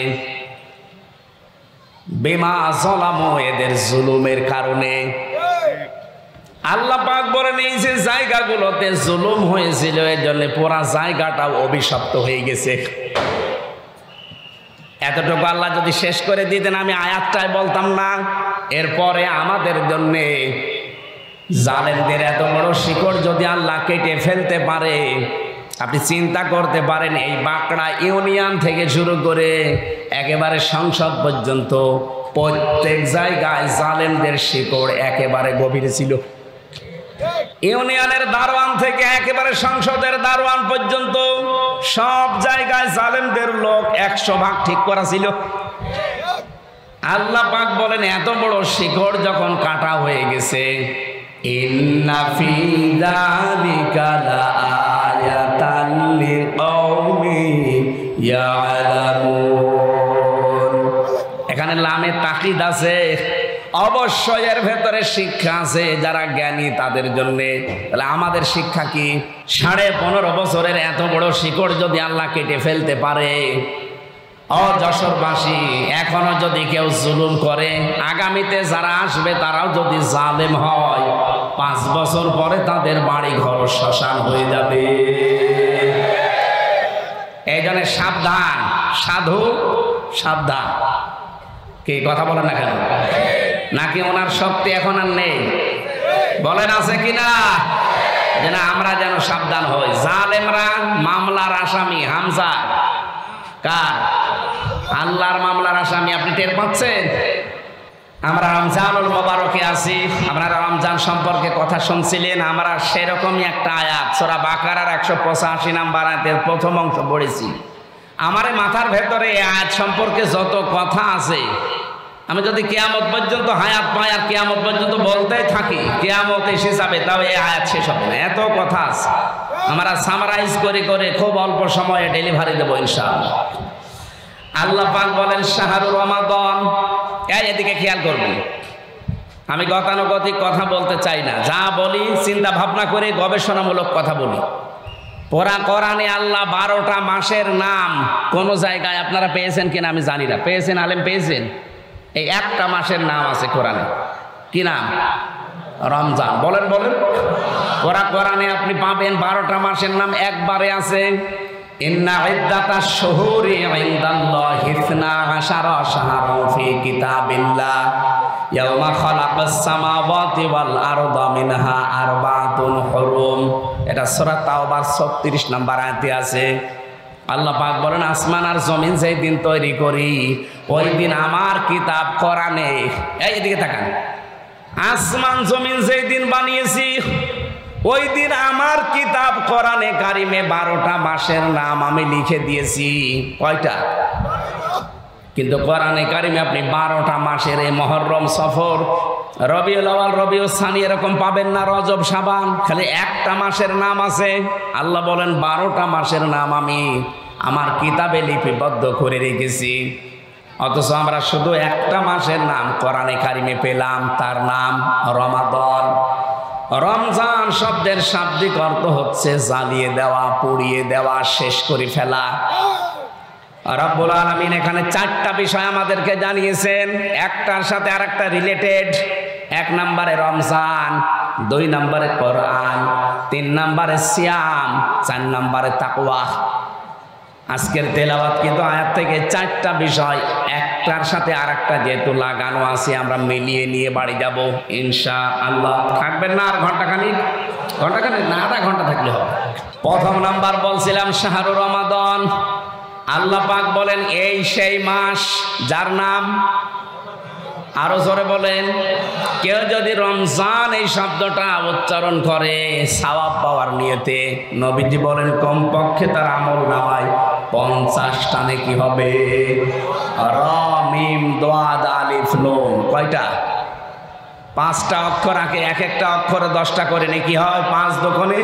[SPEAKER 1] বিমা যালামু, এদের জুলুমের কারণে। আল্লাহ পাক বলেন, এই যে জায়গাগুলোতে জুলুম হয়েছিল, এর জন্য পুরা জায়গাটাও অভিশপ্ত হয়ে গেছে। এতটুকু আল্লাহ যদি শেষ করে দিতেন, আমি আয়াতটাই বলতাম না। এরপরে আমাদের জন্য জালেমদের এত বড় শিকড় যদি আল্লাহ কেটে ফেলতে পারে, আপনি চিন্তা করতে পারেন, এই বাঁকড়া ইউনিয়ন থেকে শুরু করে একেবারে সংসদ পর্যন্ত প্রত্যেক জায়গায় জালেমদের শিকড় একেবারে গভীরে ছিল। ইউনিয়নের দারোয়ান থেকে একেবারে সংসদের দারোয়ান পর্যন্ত সব জায়গায় জালেমদের লোক 100 ভাগ ঠিক করা ছিল। আল্লাহ পাক বলেন, এত বড় শিকড় যখন কাটা হয়ে গেছে, ইন্না ফি যালিকা লাআয়াতান লিকাওমিন ইয়ালামুন। এখানে লামে তাকিদ আছে, অবশ্যই এর ভেতরে শিক্ষা আছে যারা জ্ঞানী তাদের জন্য। তাহলে আমাদের শিক্ষা কি? 15.5 বছরের এত বড় শিকড় যদি আল্লাহ কেটে ফেলতে পারে, ও যশোরবাসী, এখনো যদি কেউ জুলুম করে, আগামীতে যারা আসবে তারাও যদি জালেম হয়, 5 বছর পরে তাদের বাড়ি ঘর শ্মশান হয়ে যাবে। এই জন্য সাবধান, সাধু সাবধান। কি কথা বলেন না কেন? নাকি ওনার শক্তি এখন আর নেই? বলেন আছে কিনা? যেন আমরা যেন সাবধান হই। জালেমরা মামলার আসামি। হামজা কার? আল্লাহর মামলার আসামি। আপনি টের পাচ্ছেন? আমরা রমজানুল মোবারকে আছি। আপনারা রমজান সম্পর্কে কথা শুনছিলেন। আমরা সেরকমই একটা আয়াত সূরা বাকারার 185 নম্বর আয়াতের প্রথম অংশ পড়েছি। আমার মাথার ভেতরে এই আয়াত সম্পর্কে যত কথা আছে, আমি যদি কিয়ামত পর্যন্ত হায়াত পাই আর কিয়ামত পর্যন্ত বলতেই থাকি, কিয়ামত এসে যাবে, তাও এই আয়াত শেষ হবে না। এত কথা আছে। আমরা সামারাইজ করে করে খুব অল্প সময়ে ডেলিভারি দেবো ইনশাআল্লাহ। আল্লাহ পাক বলেন শাহরুর রমাদান। এদিকে খেয়াল করবেন, আমি গতানুগতিক কথা বলতে চাই না। যা বলি চিন্তা ভাবনা করে গবেষণামূলক কথা বলি। পুরা কোরআনে আল্লাহ 12টা মাসের নাম কোন জায়গায় আপনারা পেয়েছেন কিনা আমি জানি না। পেয়েছেন? আলেম পেয়েছেন? এই একটা মাসের নাম আছে কোরআনে। কি নাম? রমজান। বলেন বলেন। পুরা কোরআনে আপনি পাবেন 12টা মাসের নাম একবারে আছে। ইন্না ইদ্দাতাশ শুহুরি ইনদাল্লাহি 12 শাহরান ফি কিতাবিল্লাহ ইয়াওমা খালাকাস সামাওয়াতি ওয়াল আরদা মিনহা আরবাতুন হুরুম। এটা সূরা তাওবার 36 নম্বর আয়াতে আছে। আল্লাহ পাক বলেন আসমান আর জমিন যেই দিন তৈরি করি, ওই দিন আমার কিতাব কোরআনে, এদিকে তাকান, আসমান জমিন যেই দিন বানিয়েছি ওই দিন আমার কিতাব কোরআনে কারিমে 12টা মাসের নাম আমি লিখে দিয়েছি। কয়টা? কিন্তু কোরআনে কারিমে আপনি 12টা মাসের, এই মুহররম, সফর, রবিউল আউয়াল, রবিউল সানি এরকম পাবেন না, রজব, শাবান। খালি একটা মাসের নাম আছে। আল্লাহ বলেন 12টা মাসের নাম আমি আমার কিতাবে লিপিবদ্ধ করে রেখেছি। অথচ আমরা শুধু একটা মাসের নাম কোরআনে কারিমে পেলাম, তার নাম রমাদান। রমজান শব্দের শাব্দিক অর্থ হচ্ছে জ্বালিয়ে দেওয়া, পুড়িয়ে দেওয়া, শেষ করে ফেলা। রব্বুল আলামিন এখানে 4টা বিষয় আমাদেরকে জানিয়েছেন, একটার সাথে আরেকটা রিলেটেড। 1 নম্বরে রমজান, 2 নম্বরে কোরআন, 3 নম্বরে সিয়াম, 4 নম্বরে তাকওয়া। আজকের তেলাওয়াত কিন্তু আয়াত থেকে 4টা বিষয় একটার সাথে আরেকটা যেহেতু লাগানো আছে, আমরা মিলিয়ে নিয়ে বাড়ি যাব ইনশাআল্লাহ। থাকবেন না আর ঘন্টাখানিক? ঘন্টাখানিক না, আধা ঘন্টা থাকলে হবে। প্রথম নাম্বার বলছিলাম শাহরুর রমাদান। আল্লাহ পাক বলেন এই সেই মাস যার নাম, আরো জোরে বলেন, কেউ যদি রমজান এই শব্দটা উচ্চারণ করে সওয়াব পাওয়ার নিয়তে, নবীজি বলেন কমপক্ষে তার আমল নামায় 50টা নেকি হবে। র মিম দাদ আলিফ নুন কয়টা? 5টা অক্ষর আগে, এক একটা অক্ষরে 10টা করে নেকি হয়। 5 দোকানে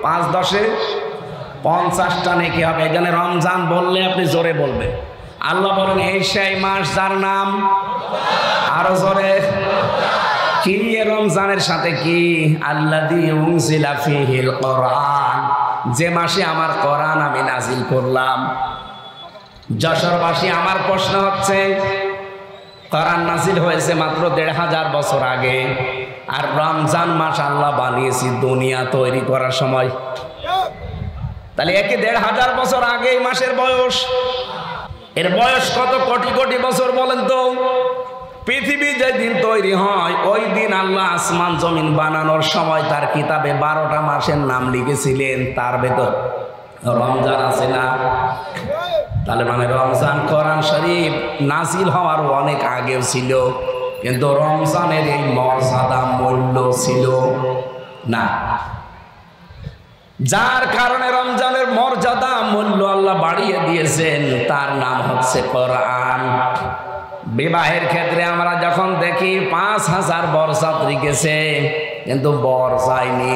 [SPEAKER 1] 5 10-এ 50টা নেকি হবে। এখানে রমজান বললে আপনি জোরে বলবেন। আল্লাহ বলেন এই সেই মাস যার নাম, আরো জোরে, কি রমজানের সাথে কি? আল্লাযী উনজিলা ফীহিল কোরআন, যে মাসে আমার কোরআন আমি নাজিল করলাম। যশোরবাসী, আমার প্রশ্ন হচ্ছে, কোরআন নাজিল হয়েছে মাত্র 1500 বছর আগে, আর রমজান মাস আল্লাহ বানিয়েছি দুনিয়া তৈরি করার সময়। তাহলে একে 1500 বছর আগে এই মাসের বয়স। এর বয়স কত কোটি কোটি বছর বলেন তো? পৃথিবী যেদিন তৈরি হয় ওই দিন আল্লাহ আসমান জমিন বানানোর সময় তার কিতাবে 12টা মাসের নাম লিখেছিলেন, তার ভেতর রমজান আছে না? তাহলে মানে রমজান কোরআন শরীফ নাজিল হওয়ার অনেক আগেও ছিল, কিন্তু রমজানের এই মর্যাদা মূল্য ছিল না। যার কারণে রমজানের মর্যাদা মূল্য আল্লাহ বাড়িয়ে দিয়েছেন, তার নাম হচ্ছে কোরআন। বিবাহের ক্ষেত্রে আমরা যখন দেখি 5000 বরযাত্রী গেছে, কিন্তু বর যায়নি।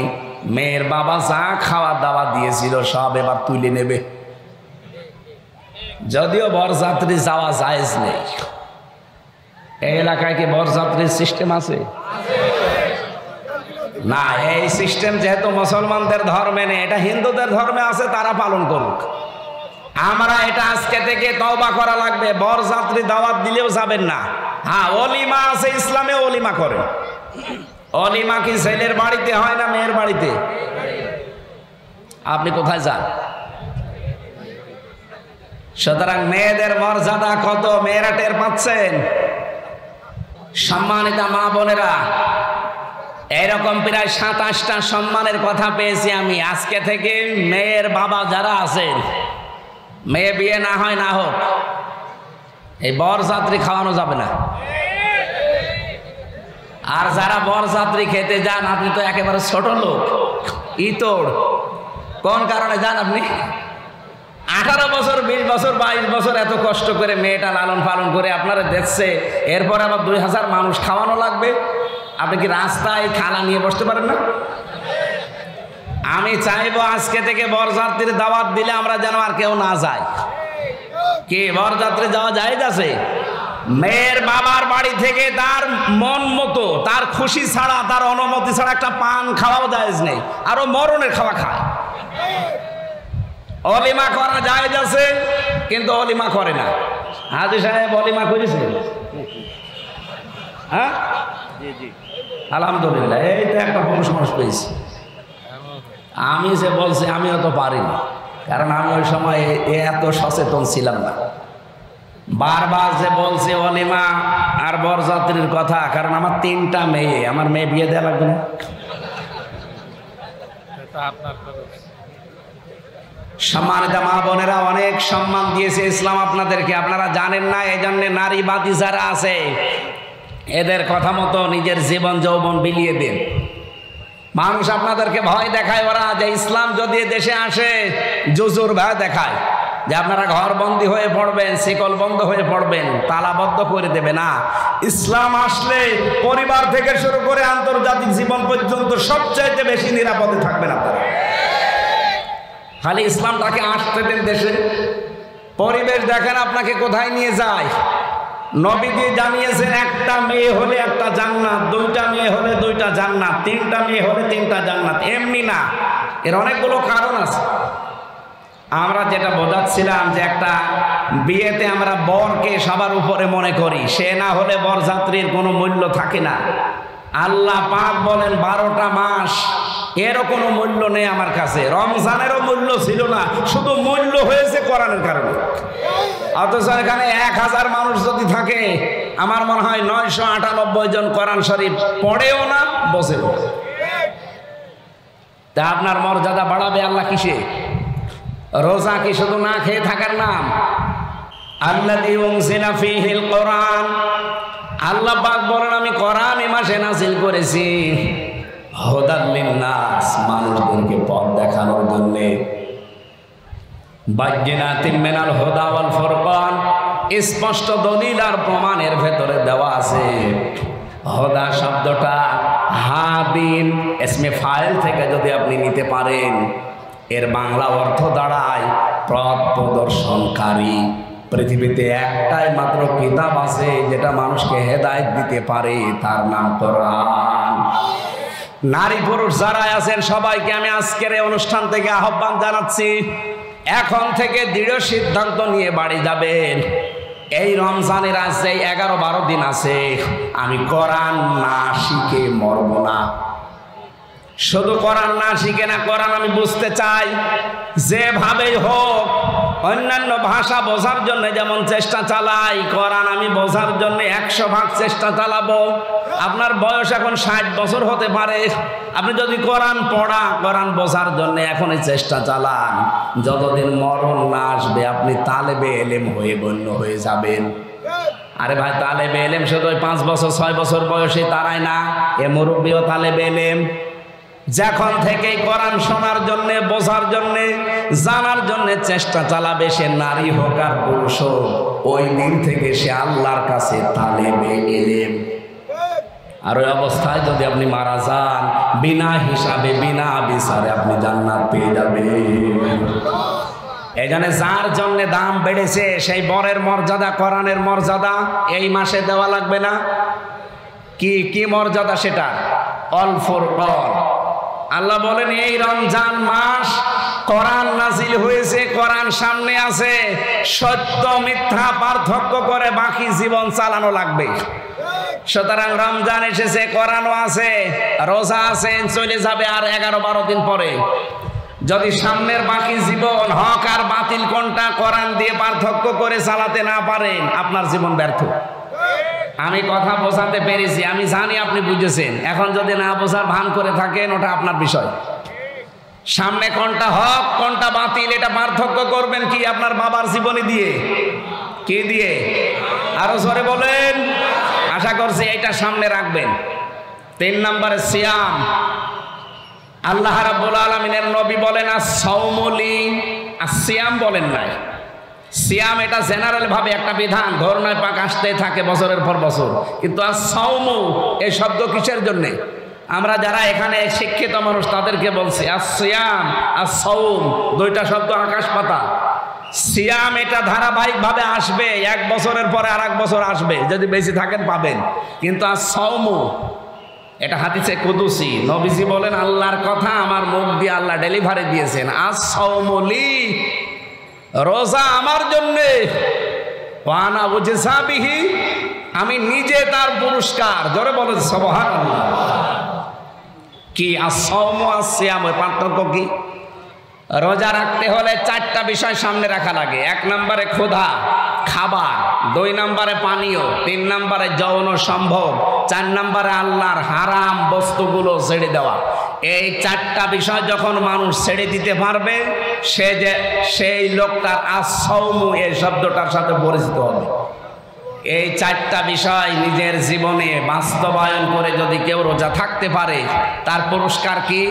[SPEAKER 1] মেয়ের বাবা যা খাওয়া দাওয়া দিয়েছিল সব এবার তুলে নেবে, যদিও বরযাত্রী যাওয়া জায়েজ নেই। এই এলাকায় কি বরযাত্রীর সিস্টেম আছে? না, এই সিস্টেম যেহেতু মুসলমানদের ধর্মে নেই, এটা হিন্দুদের ধর্মে আছে, তারা পালন করুক। আমরা এটা আজকে থেকে তওবা করা লাগবে। বরযাত্রী দাওয়াত দিলেও যাবেন না। হ্যাঁ, অলিমা আছে ইসলামে, অলিমা করে। অলিমা কি ছেলের বাড়িতে হয় না মেয়ের বাড়িতে? আপনি কোথায় যান? সুতরাং মেয়েদের মর্যাদা কত মেয়েরা টের পাচ্ছেন? সম্মানিত মা বোনেরা, এরকম প্রায় 27টা সম্মানের কথা পেয়েছি আমি। আজকে থেকে মেয়ের বাবা যারা আছেন, মেয়ে বিয়ে না হয় না হোক, এই বরযাত্রী খাওয়ানো যাবে না। আর যারা বরযাত্রী খেতে যান, আপনি তো একেবারে ছোট লোক, ইতর। কোন কারণে যান আপনি? 18 বছর, 20 বছর, 22 বছর এত কষ্ট করে মেয়েটা লালন পালন করে আপনারা দেখছে, এরপর আবার 2000 মানুষ খাওয়ানো লাগবে। আপনি কি রাস্তায় খালা নিয়ে বসতে পারেন না? আমি চাইবো আজকে থেকে বরযাত্রীর দাওয়াত দিলে আমরা যেন আর কেউ না যায়। কি বরযাত্রী যাওয়া জায়েজ আছে? মেয়ের বাবার বাড়ি থেকে তার মন মতো, তার খুশি ছাড়া, তার অনুমতি ছাড়া একটা পান খাওয়াও জায়েজ নেই। আরো মরণের খাওয়া খায়। অলিমা করা জায়েজ আছে, কিন্তু অলিমা করে না। হাজী সাহেব অলিমা করেছে? হ্যাঁ, আলহামদুলিল্লাহ। এই তো একটা পুরুষ মানুষ পেয়েছি। আমি যে বলছি, আমিও তো পারিনি, কারণ আমি ওই সময় এত সচেতন ছিলাম না। বারবার যে বলছি অলিমা আর বরযাত্রীর কথা, কারণ আমার 3টা মেয়ে, আমার মেয়ে বিয়ে দেওয়া লাগবে না। সম্মানিত মা বোনেরা, অনেক সম্মান দিয়েছে ইসলাম আপনাদেরকে, আপনারা জানেন না। এই জন্য নারীবাদী যারা আছে, এদের কথা মতো নিজের জীবন যৌবন বিলিয়ে দিন। মানুষ আপনাদেরকে ভয় দেখায়, ওরা যে ইসলাম যদি দেশে আসে জুজুর ভয় দেখায়, যে আপনারা ঘর বন্দী হয়ে পড়বেন, শিকল বন্ধ হয়ে পড়বেন, তালাবদ্ধ করে দেবে না। ইসলাম আসলে পরিবার থেকে শুরু করে আন্তর্জাতিক জীবন পর্যন্ত সবচাইতে বেশি নিরাপদে থাকবেন আপনারা। খালি ইসলামটাকে আসতে দেন দেশে। পরিবেশ দেখেন আপনাকে কোথায় নিয়ে যায়। নবীজি জানিয়েছেন, একটা মেয়ে হলে একটা জান্নাত, 2টা মেয়ে হলে 2টা জান্নাত, 3টা মেয়ে হলে 3টা জান্নাত। এমনি না, এর অনেকগুলো কারণ আছে। আমরা যেটা বোঝাচ্ছিলাম যে একটা বিয়েতে আমরা বরকে সবার উপরে মনে করি, সে না হলে বরযাত্রীর কোনো মূল্য থাকে না। আল্লাহ পাক বলেন 12টা মাস, এরও কোনো মূল্য নেই আমার কাছে। রমজানেরও মূল্য ছিল না, শুধু মূল্য হয়েছে কোরআনের কারণে। অথচ এখানে 1000 মানুষ যদি থাকে, আমার মনে হয় 998 জন কোরআন শরীফ পড়েও না, বসেও। তা আপনার মর্যাদা বাড়াবে আল্লাহ কিসে? রোজা কি শুধু না খেয়ে থাকার নাম? আল্লাযী উনজিলা ফীহিল কোরআন, আল্লাহ পাক বলেন আমি কোরআন এই মাসে নাযিল করেছি হুদাল লিন্নাস, মানুষদেরকে পথ দেখানোর জন্য। বায়্যিনাতিন মিনাল হুদা ওয়াল ফুরকান, স্পষ্ট দলিল আর প্রমাণের ভেতরে দেওয়া আছে। হুদা শব্দটা হাদিন ইসমে ফাইল থেকে যদি আপনি নিতে পারেন, এর বাংলা অর্থ দাঁড়ায় পথ প্রদর্শনকারী। পৃথিবীতে একটাই মাত্র কিতাব আছে যেটা মানুষকে হেদায়েত দিতে পারে, তার নাম কোরআন। নারী পুরুষ যারা আছেন সবাইকে আমি আজকের এই অনুষ্ঠান থেকে আহ্বান জানাচ্ছি, এখন থেকে দৃঢ় সিদ্ধান্ত নিয়ে বাড়ি যাবেন। এই রমজানের আছে 11-12 দিন আছে, আমি কোরআন না শিখে মরব না। শুধু কোরআন না শিখে না, কোরআন আমি বুঝতে চাই। যেভাবেই হোক অন্যান্য ভাষা বোঝার জন্য যেমন চেষ্টা চালাই, কোরআন আমি বোঝার জন্য 100 ভাগ চেষ্টা চালাবো। আপনার বয়স এখন 60 বছর হতে পারে, আপনি যদি কোরআন পড়া, কোরআন বোঝার জন্য এখনই চেষ্টা চালান, যতদিন মরণ না আসবে আপনি তালেবে এলেম হয়ে গণ্য হয়ে যাবেন। আরে ভাই, তালেবে এলেম শুধু 5 বছর 6 বছর বয়সে তারাই না, এ মুরব্বীও তালেবে এলেম। যখন থেকে কোরআন শোনার জন্য, বোঝার জন্য, জানার জন্য চেষ্টা চালাবে, সে নারী হোক আর পুরুষ হোক, ওই দিন থেকে সে আল্লাহর কাছে তালেবে এলেম। আর ওই অবস্থায় যদি আপনি মারা যান, বিনা হিসাবে বিনা বিচারে আপনি জান্নাত পেয়ে যাবেন। এই জন্য যার জন্য দাম বেড়েছে, সেই বরের মর্যাদা, কোরআনের মর্যাদা এই মাসে দেওয়া লাগবে না। কি মর্যাদা সেটা? অল ফুরকান। আল্লাহ বলেন এই রমজান মাস কোরআন নাজিল হয়েছে, কোরআন সামনে আছে, সত্য মিথ্যা পার্থক্য করে বাকি জীবন চালানো লাগবে। সুতরাং রমজান এসেছে, কোরআনও আছে, রোজা আছে, চলে যাবে আর 11-12 দিন পরে। যদি সামনের বাকি জীবন হক আর বাতিল কোনটা কোরআন দিয়ে পার্থক্য করে চালাতে না পারেন, আপনার জীবন ব্যর্থ। আমি কথা বোঝাতে পেরেছি, আমি জানি আপনি বুঝেছেন। এখন যদি না বোঝার ভান করে থাকেন, ওটা আপনার বিষয়। সামনে কোনটা হক কোনটা বাতিল এটা পার্থক্য করবেন কি আপনার বাবার জীবনী দিয়ে? কি দিয়ে? আরো জোরে বলেন। আশা করছি এটা সামনে রাখবেন। 3 নম্বরে সিয়াম। আল্লাহ রাব্বুল আলামিনের নবী বলেন as-সাওমু লি, as-সিয়াম বলেন নাই। সিয়াম এটা জেনারেল ভাবে একটা বিধান, ধর্নায় পাক আসতে থাকে বছরের পর বছর। কিন্তু as-সাওমু এই শব্দ কিসের জন্য? আমরা যারা এখানে শিক্ষিত মানুষ তাদেরকে বলছি as-সিয়াম as-সাওম, দুইটা শব্দ আকাশ পাতাল। সিয়াম এটা ধারাবাহিক ভাবে আসবে, 1 বছরের পরে আর 1 বছর আসবে, যদি বেশি থাকেন পাবেন। কিন্তু as-সাওমু এটা হাদিসে কুদসি, নবীজি বলেন আল্লাহর কথা আমার মুখ দিয়ে আল্লাহ ডেলিভারি দিয়েছেন। as-সাওমু লি, রোজা আমার জন্য, ওয়া আনা উজজা বিহি, আমি নিজে তার পুরস্কার। জোরে বলেন সুবহানাল্লাহ। কি as-সাওমু as-সিয়াম এর পার্থক্য কি? রোজা রাখতে হলে 4টা বিষয় সামনে রাখা লাগে। 1 নম্বরে ক্ষুধা, খাবার, 2 নম্বরে পানীয়, 3 নম্বরে যৌন সম্ভোগ, 4 নম্বরে আল্লাহর হারাম বস্তুগুলো ছেড়ে দেওয়া। এই 4টা বিষয় যখন মানুষ ছেড়ে দিতে পারবে, সেই লোকটার as-সাওমু এই শব্দটার সাথে পরিচিত হবে। এই 4টা বিষয় নিজের জীবনে বাস্তবায়ন করে যদি কেউ রোজা থাকতে পারে, তার পুরস্কার কি?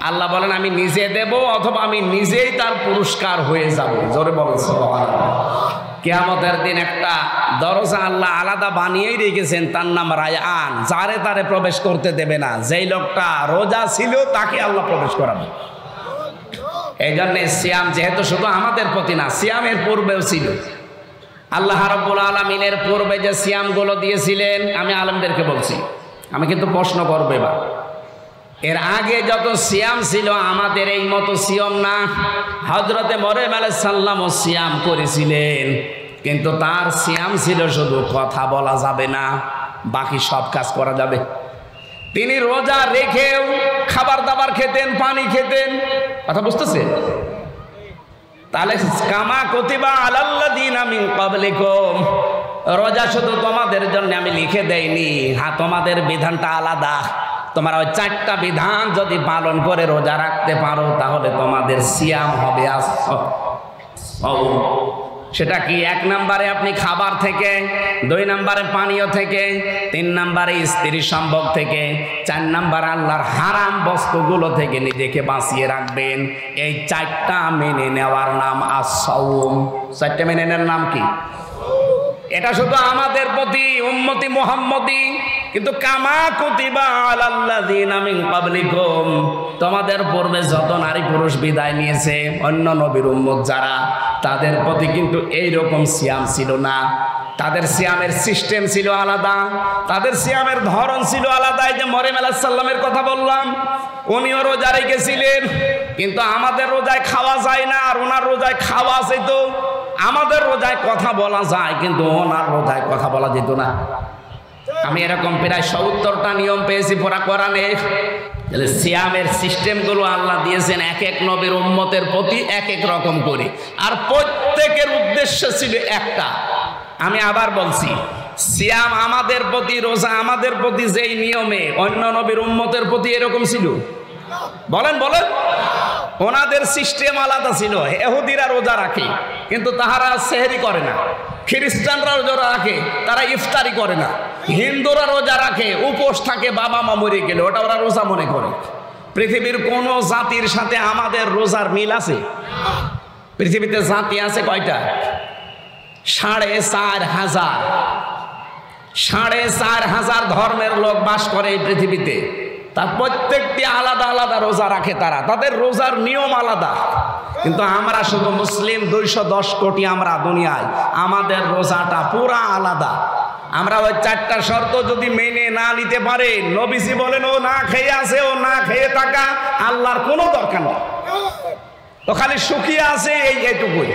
[SPEAKER 1] আল্লাহ বলেন আমি নিজে দেব, অথবা আমি নিজেই তার পুরস্কার হয়ে যাব। জোরে বলেন সুবহানাল্লাহ। কিয়ামতের দিন একটা দরজা আল্লাহ আলাদা বানিয়েই রেখেছেন, তার নাম রায়আন। যারে তারে প্রবেশ করতে দেবে না, যেই লোকটা রোজা ছিল তাকে আল্লাহ প্রবেশ করাবে। এই জন্য সিয়াম যেহেতু শুধু আমাদের প্রতি না, সিয়ামের পূর্বেও ছিল। আল্লাহ রাব্বুল আলামিনের পূর্বে যে সিয়ামগুলো দিয়েছিলেন, আমি আলেমদেরকে বলছি, আমি কিন্তু প্রশ্ন করব এবার, এর আগে যত সিয়াম ছিল আমাদের এই মতো সিয়াম না। হযরতে মরিয়ম আলাইহিস সালামও সিয়াম করেছিলেন, কিন্তু তার সিয়াম ছিল শুধু কথা বলা যাবে না, বাকি সব কাজ করা যাবে। তিনি রোজা রেখেও খাবার দাবার খেতেন, পানি খেতেন। কথা বুঝতেছেন? তাহলে কামা কুতিবা আলাল্লাযিনা মিন ক্বাবলিকুম, রোজা শুধু তোমাদের জন্য আমি লিখে দেইনি, হ্যাঁ তোমাদের বিধানটা আলাদা। তোমার ওই 4টা বিধান যদি পালন করে রোজা রাখতে পারো, তাহলে তোমাদের সিয়াম হবে as-সাওম। সেটা কি? 1 নম্বরে আপনি খাবার থেকে, 2 নম্বরে পানীয় থেকে, 3 নম্বরে স্ত্রী সম্ভোগ থেকে, 4 নম্বর আল্লাহর হারাম বস্তুগুলো থেকে নিজেকে বাঁচিয়ে রাখবেন। এই 4টা মেনে নেওয়ার নাম as-সাওম। 4টা মেনে নেওয়ার নাম কি? এটা শুধু আমাদের প্রতি উম্মতি মুহাম্মদি। কিন্তু কামা কুতিবা আলাল্লাযিনা মিন ক্বাবলিকুম, তোমাদের পূর্বে যত নারী পুরুষ বিদায় নিয়েছে, অন্য নবীর উম্মত যারা, তাদের প্রতি কিন্তু এই রকম সিয়াম ছিল না। তাদের সিয়ামের সিস্টেম ছিল আলাদা, তাদের সিয়ামের ধরন ছিল আলাদা। এই যে মরিয়ম আলাইহিস সালামের কথা বললাম, উনিও রোজা রেখেছিলেন, কিন্তু আমাদের রোজায় খাওয়া যায় না, আর ওনার রোজায় খাওয়া যেত। আমাদের রোজায় কথা বলা যায়, কিন্তু ওনার রোজায় কথা বলা যেত না। আমি এরকম প্রায় 70টা নিয়ম পেয়েছি পুরা কোরআনে। সিয়ামের সিস্টেমগুলো আল্লাহ দিয়েছেন এক এক নবীর উম্মতের প্রতি এক এক রকম করে, আর প্রত্যেকের উদ্দেশ্য ছিল একটা। আমি আবার বলছি, সিয়াম আমাদের প্রতি, রোজা আমাদের প্রতি যেই নিয়মে, অন্য নবীর উম্মতের প্রতি এরকম ছিল? বলেন বলেন। ওনাদের সিস্টেম আলাদা ছিল। ইহুদিরা রোজা রাখে, কিন্তু তাহারা সেহরি করে না। খ্রিস্টানরা রোজা রাখে, তারা ইফতারি করে না। হিন্দুরা রোজা রাখে, উপোস থাকে, বাবা মা মরে গেলে ওটা ওরা রোজা মনে করে। পৃথিবীর কোন জাতির সাথে আমাদের রোজার মিল আছে? পৃথিবীতে জাতি আছে কয়টা? 4,500। 4,500 ধর্মের লোক বাস করে এই পৃথিবীতে। তার প্রত্যেকটি আলাদা আলাদা রোজা রাখে, তারা তাদের রোজার নিয়ম আলাদা। কিন্তু আমরা শুধু মুসলিম 210 কোটি আমরা দুনিয়ায়, আমাদের রোজাটা পুরা আলাদা। আমরা ওই 4টা শর্ত যদি মেনে না নিতে পারে, নবীজি বলেন ও না খেয়ে আছে, ও না খেয়ে থাকা আল্লাহর কোনো দরকার নেই। তো খালি শুকিয়ে আছে এইটুকুই।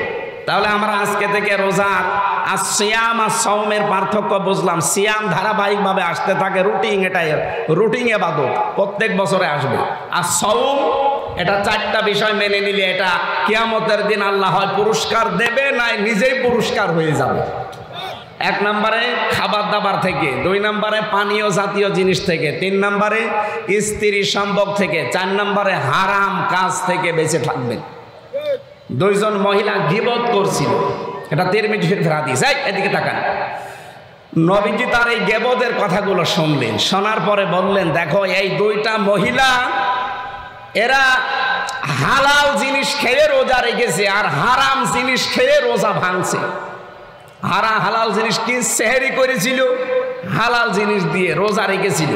[SPEAKER 1] তাহলে আমরা আজকে থেকে রোজার আর সিয়াম আর সওমের পার্থক্য বুঝলাম। সিয়াম ধারাবাহিকভাবে আসতে থাকে, রুটিন ইবাদত প্রত্যেক বছরে আসবে। আর সওম এটা 4টা বিষয় মেনে নিলে এটা কিয়ামতের দিন আল্লাহ হয় পুরস্কার দেবে, নাই নিজেই পুরস্কার হয়ে যাবে। 1 নম্বরে খাবার দাবার থেকে, 2 নম্বরে পানীয় জাতীয় জিনিস থেকে, 3 নম্বরে স্ত্রী সম্ভোগ থেকে, 4 নম্বরে হারাম কাজ থেকে বেঁচে থাকবেন। 2 জন মহিলা গীবত করছিল, এটা তিরমিজি শরীফের হাদিস। এদিকে তাকান। নবীজি তার এই গীবতের কথাগুলো শুনলেন, শোনার পরে বললেন, দেখো এই 2টা মহিলা এরা হালাল জিনিস খেয়ে রোজা রেখেছে আর হারাম জিনিস খেয়ে রোজা ভাঙছে। হালাল জিনিস কি? সেহরি করেছিল, হালাল জিনিস দিয়ে রোজা রেখেছিল,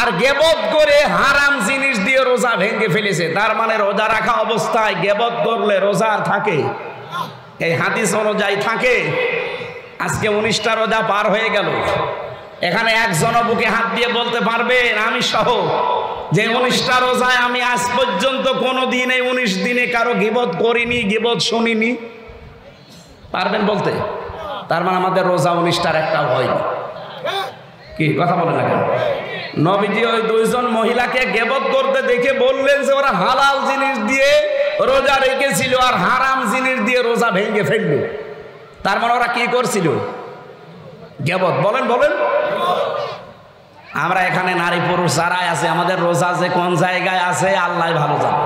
[SPEAKER 1] আর গীবত করে হারাম জিনিস দিয়ে রোজা ভেঙে ফেলেছে। তার মানে রোজা রাখা অবস্থায় গীবত করলে রোজা আর থাকে? এই হাদিস অনুযায়ী থাকে। আজকে 19টা রোজা পার হয়ে গেল। এখানে একজন বুকে হাত দিয়ে বলতে পারবেন আমি সহ যে 19টা রোজায় আমি আজ পর্যন্ত কোনো দিন এই 19 দিনে কারো গীবত করিনি, গীবত শুনিনি? পারবেন বলতে? তার মানে আমাদের রোজা 19টার একটাও হয়নি। কি কথা বলেন না কেন? নবীজি ওই 2 জন মহিলাকে গীবত করতে দেখে বললেন যে ওরা হালাল জিনিস দিয়ে রোজা রেখেছিল আর হারাম জিনিস দিয়ে রোজা ভেঙে ফেলল। তার মানে ওরা কি করছিল? গীবত। বলেন বলেন। আমরা এখানে নারী পুরুষ যারাই আছে, আমাদের রোজা যে কোন জায়গায় আছে আল্লাহ ভালো জানে।